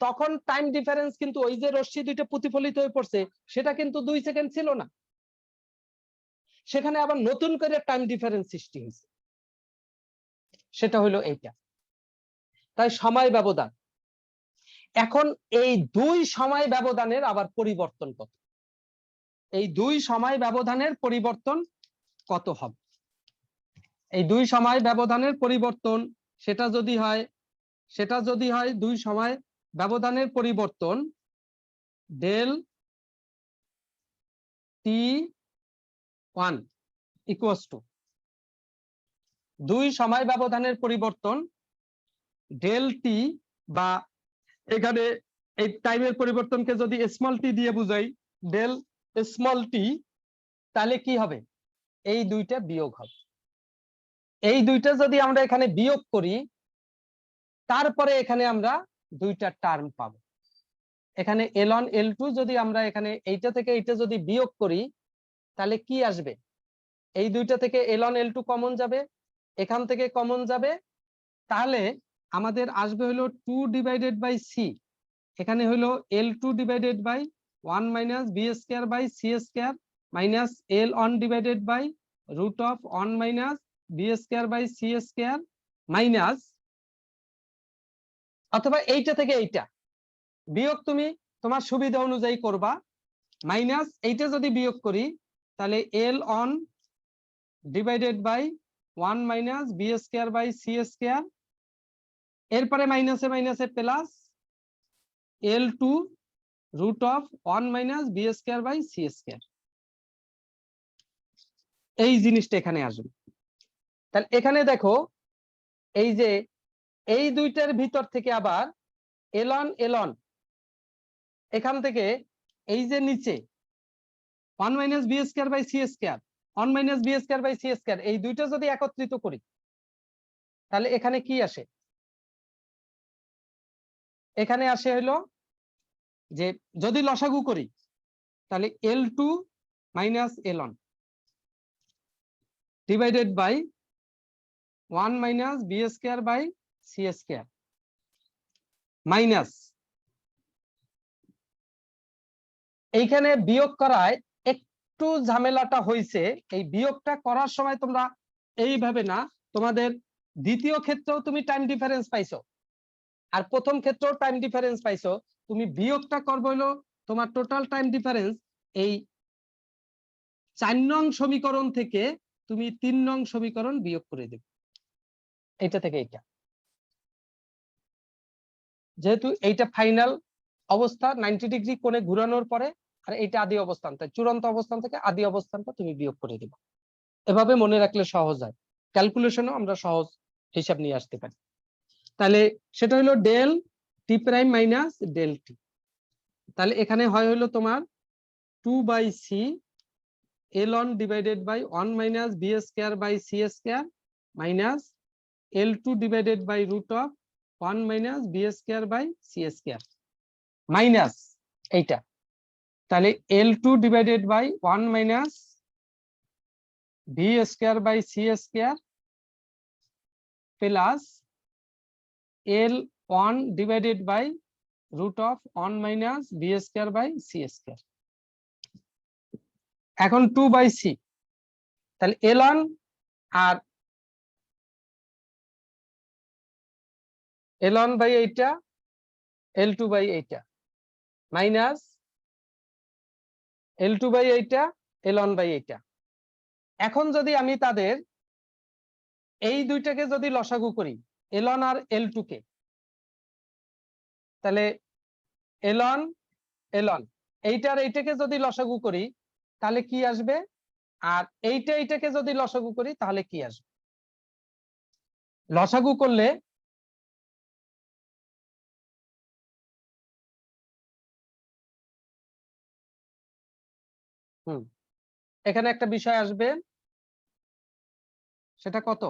তখন টাইম ডিফারেন্স কিন্তু ওই যে রশ্মি দুইটা প্রতিফলিত হয়ে পড়ছে সেটা কিন্তু 2 সেকেন্ড ছিল না সেখানে আবার নতুন করে টাইম ডিফারেন্স সৃষ্টি হয়েছে সেটা হলো এইটা তাই সময় ব্যবধান এখন এই দুই সময় ব্যবধানের আবার পরিবর্তন কত এই দুই সময় ব্যবধানের পরিবর্তন কত হবে এই দুই সময় ব্যবধানের পরিবর্তন সেটা যদি হয় দুই সময় ব্যবধানের পরিবর্তন ডেল টি 1 ইকুয়ালস টু দুই সময় ব্যবধানের পরিবর্তন ডেল টি বা এখানে এই টাইমের পরিবর্তনকে যদি স্মল টি দিয়ে বুঝাই ডেল স্মল টি তাহলে কি হবে এই দুইটা বিয়োগ হবে এই দুইটা যদি আমরা এখানে বিয়োগ করি তারপরে এখানে আমরা দুইটা টার্ম পাবো এখানে L1 L2 যদি আমরা এখানে এইটা থেকে এইটা যদি বিয়োগ করি তাহলে কি আসবে এই দুইটা থেকে L1 L2 কমন যাবে এখান থেকে কমন যাবে তাহলে আমাদের আসবে হলো 2 ডিভাইডেড বাই সি এখানে হলো L2 divided by 1 minus B square by C square minus L1 divided by root of 1 minus B square by C square minus অথবা এইটা থেকে এইটা বিয়োগ তুমি তোমার সুবিধা অনুযায়ী করবা মাইনাস এইটা যদি বিয়োগ করি তাহলে L1 divided by 1 minus B square by C square এরপরে মাইনাসে মাইনাসে plus L2 root of 1 minus B square by C square এই জিনিসটা এখানে আসবে তাহলে এখানে দেখো এই যে এই দুইটার ভিতর থেকে আবার L1 এখান থেকে এই যে নিচে 1 minus B square by C square 1 minus B square by C square এই দুইটা যদি একত্রিত করি তাহলে এখানে কি আসে এখানে আসে হলো যে যদি লসাগু করি তাহলে L2 minus L1 divided by 1 minus B square by C square minus এইখানে বিয়োগ করায় একটু ঝামেলাটা হয়েছে এই বিয়োগটা করার সময় তোমরা এইভাবে না তোমাদের দ্বিতীয় ক্ষেত্রেও তুমি টাইম ডিফারেন্স পাইছো আর প্রথম ক্ষেত্রেও টাইম ডিফারেন্স পাইছো তুমি বিয়োগটা করবে হলো তোমার টোটাল টাইম ডিফারেন্স এই 4 নং সমীকরণ থেকে তুমি 3 নং সমীকরণ বিয়োগ করে দেবে এটা থেকে এটা যেহেতু এইটা ফাইনাল অবস্থা 90 ডিগ্রি কোণে ঘোরানোর পরে আর এইটা আদি অবস্থান তাই চূড়ান্ত অবস্থান থেকে আদি অবস্থানটা তুমি বিয়োগ করে দিবে এভাবে মনে রাখলে সহজ হয় ক্যালকুলেশনও আমরা সহজ হিসাব নিয়ে আসতে পারি তাহলে সেটা হলো delta prime minus delta তাহলে এখানে হয় হলো তোমার 2/c L1 divided by 1 minus B square by C square minus L2 divided by root of 1 minus B square by C square minus এইটা তাহলে L2 divided by 1 minus B square by C square plus L1 divided by root of 1 minus B square by C square. এখন 2/c, তাহলে L1 R L1 by এইটা, L2 by এইটা, minus L2 by এইটা, L1 by এইটা। এখন যদি আমি তাদের এই দুইটাকে যদি লসাগু করি, L1 আর L2 কে, তাহলে L1 L1 এইটার এইটাকে যদি লসাগু করি তাহলে কি আসবে, আর এইটা এইটাকে যদি লসাগু করি তাহলে কি আসবে? লসাগু করলে এখানে একটা বিষয় আসবে, সেটা কত?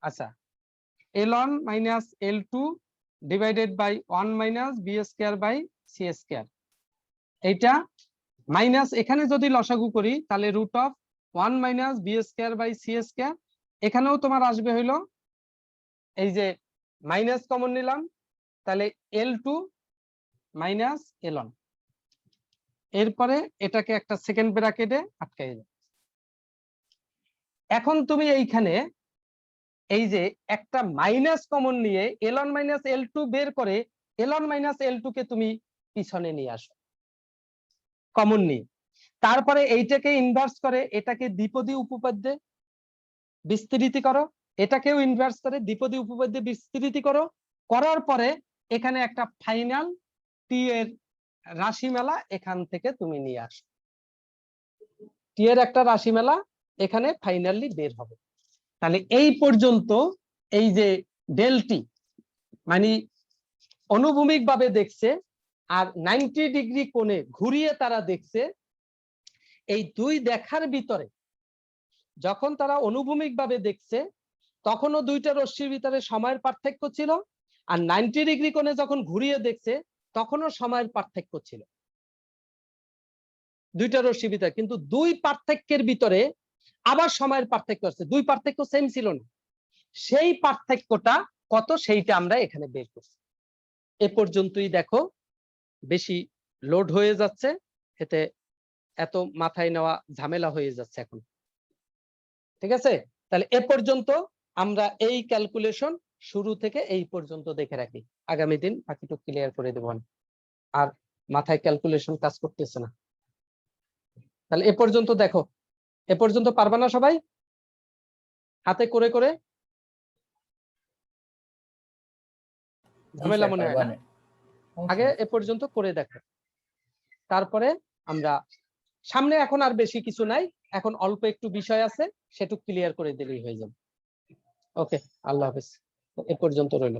আচ্ছা, L1 minus L2 divided by 1 minus B square by C square, এইটা মাইনাস এখানে যদি লসাগু করি তাহলে root of 1 minus B square by C square. এখানেও তোমার আসবে হইলো এই যে মাইনাস কমন নিলাম, তাহলে L2 মাইনাস L1, এরপরে এটাকে একটা সেকেন্ড ব্র্যাকেটে আটকাই দাও। এখন তুমি এইখানে এই যে একটা মাইনাস কমন নিয়ে L1 মাইনাস L2 বের করে L1 মাইনাস L2 কে তুমি পিছনে নিয়ে আসো কমন নিয়ে, তারপরে এইটাকে ইনভার্স করে এটাকে দ্বিপদী উপপাদ্যে বিস্তৃত করো, এটাকেও ইনভার্স করে দ্বিপদী উপপাদ্যে বিস্তৃত করো, করার পরে এখানে একটা ফাইনাল টি এর রাশিমালা এখান থেকে তুমি নিয়ে আসো, টি এর একটা রাশিমালা এখানে ফাইনালি বের হবে। তাহলে এই পর্যন্ত এই যে ডেলটি মানে অনুভূমিক ভাবে দেখছে আর 90 ডিগ্রি কোণে ঘুরিয়ে তারা দেখছে, এই দুই দেখার ভিতরে যখন তারা অনুভূমিক ভাবে দেখছে তখনও দুইটা রশ্মির ভিতরে সময়ের পার্থক্য ছিল, আর 90 ডিগ্রি কোণে যখন ঘুরিয়ে দেখছে তখনও সময়ের পার্থক্য ছিল দুইটা রশ্মির ভিতরে, কিন্তু দুই পার্থক্যের ভিতরে আবার সময়ের পার্থক্য আছে, দুই পার্থক্য সেম ছিল না, সেই পার্থক্যটা কত সেইটা আমরা এখানে বের করছি। এ পর্যন্তই দেখো, বেশি লোড হয়ে যাচ্ছে, এতে এত মাথায় নেওয়া ঝামেলা হয়ে যাচ্ছে এখন, ঠিক আছে? তাহলে এ পর্যন্ত আমরা এই ক্যালকুলেশন শুরু থেকে এই পর্যন্ত দেখে রাখি, আগামী দিন বাকিটুকু ক্লিয়ার করে দেব, আর মাথায় ক্যালকুলেশন কাজ করতেছে না। তাহলে এ পর্যন্ত দেখো, এ পর্যন্ত পারবা না সবাই হাতে করে করে? ঝামেলা মনে হয় না? আগে এ পর্যন্ত করে দেখো, তারপরে আমরা সামনে এখন আর বেশি কিছু নাই, এখন অল্প একটু বিষয় আছে সেটুকু ক্লিয়ার করে দিলেই হয়ে যাবে। ওকে, আল্লাহ হাফেজ, এ পর্যন্ত রইল।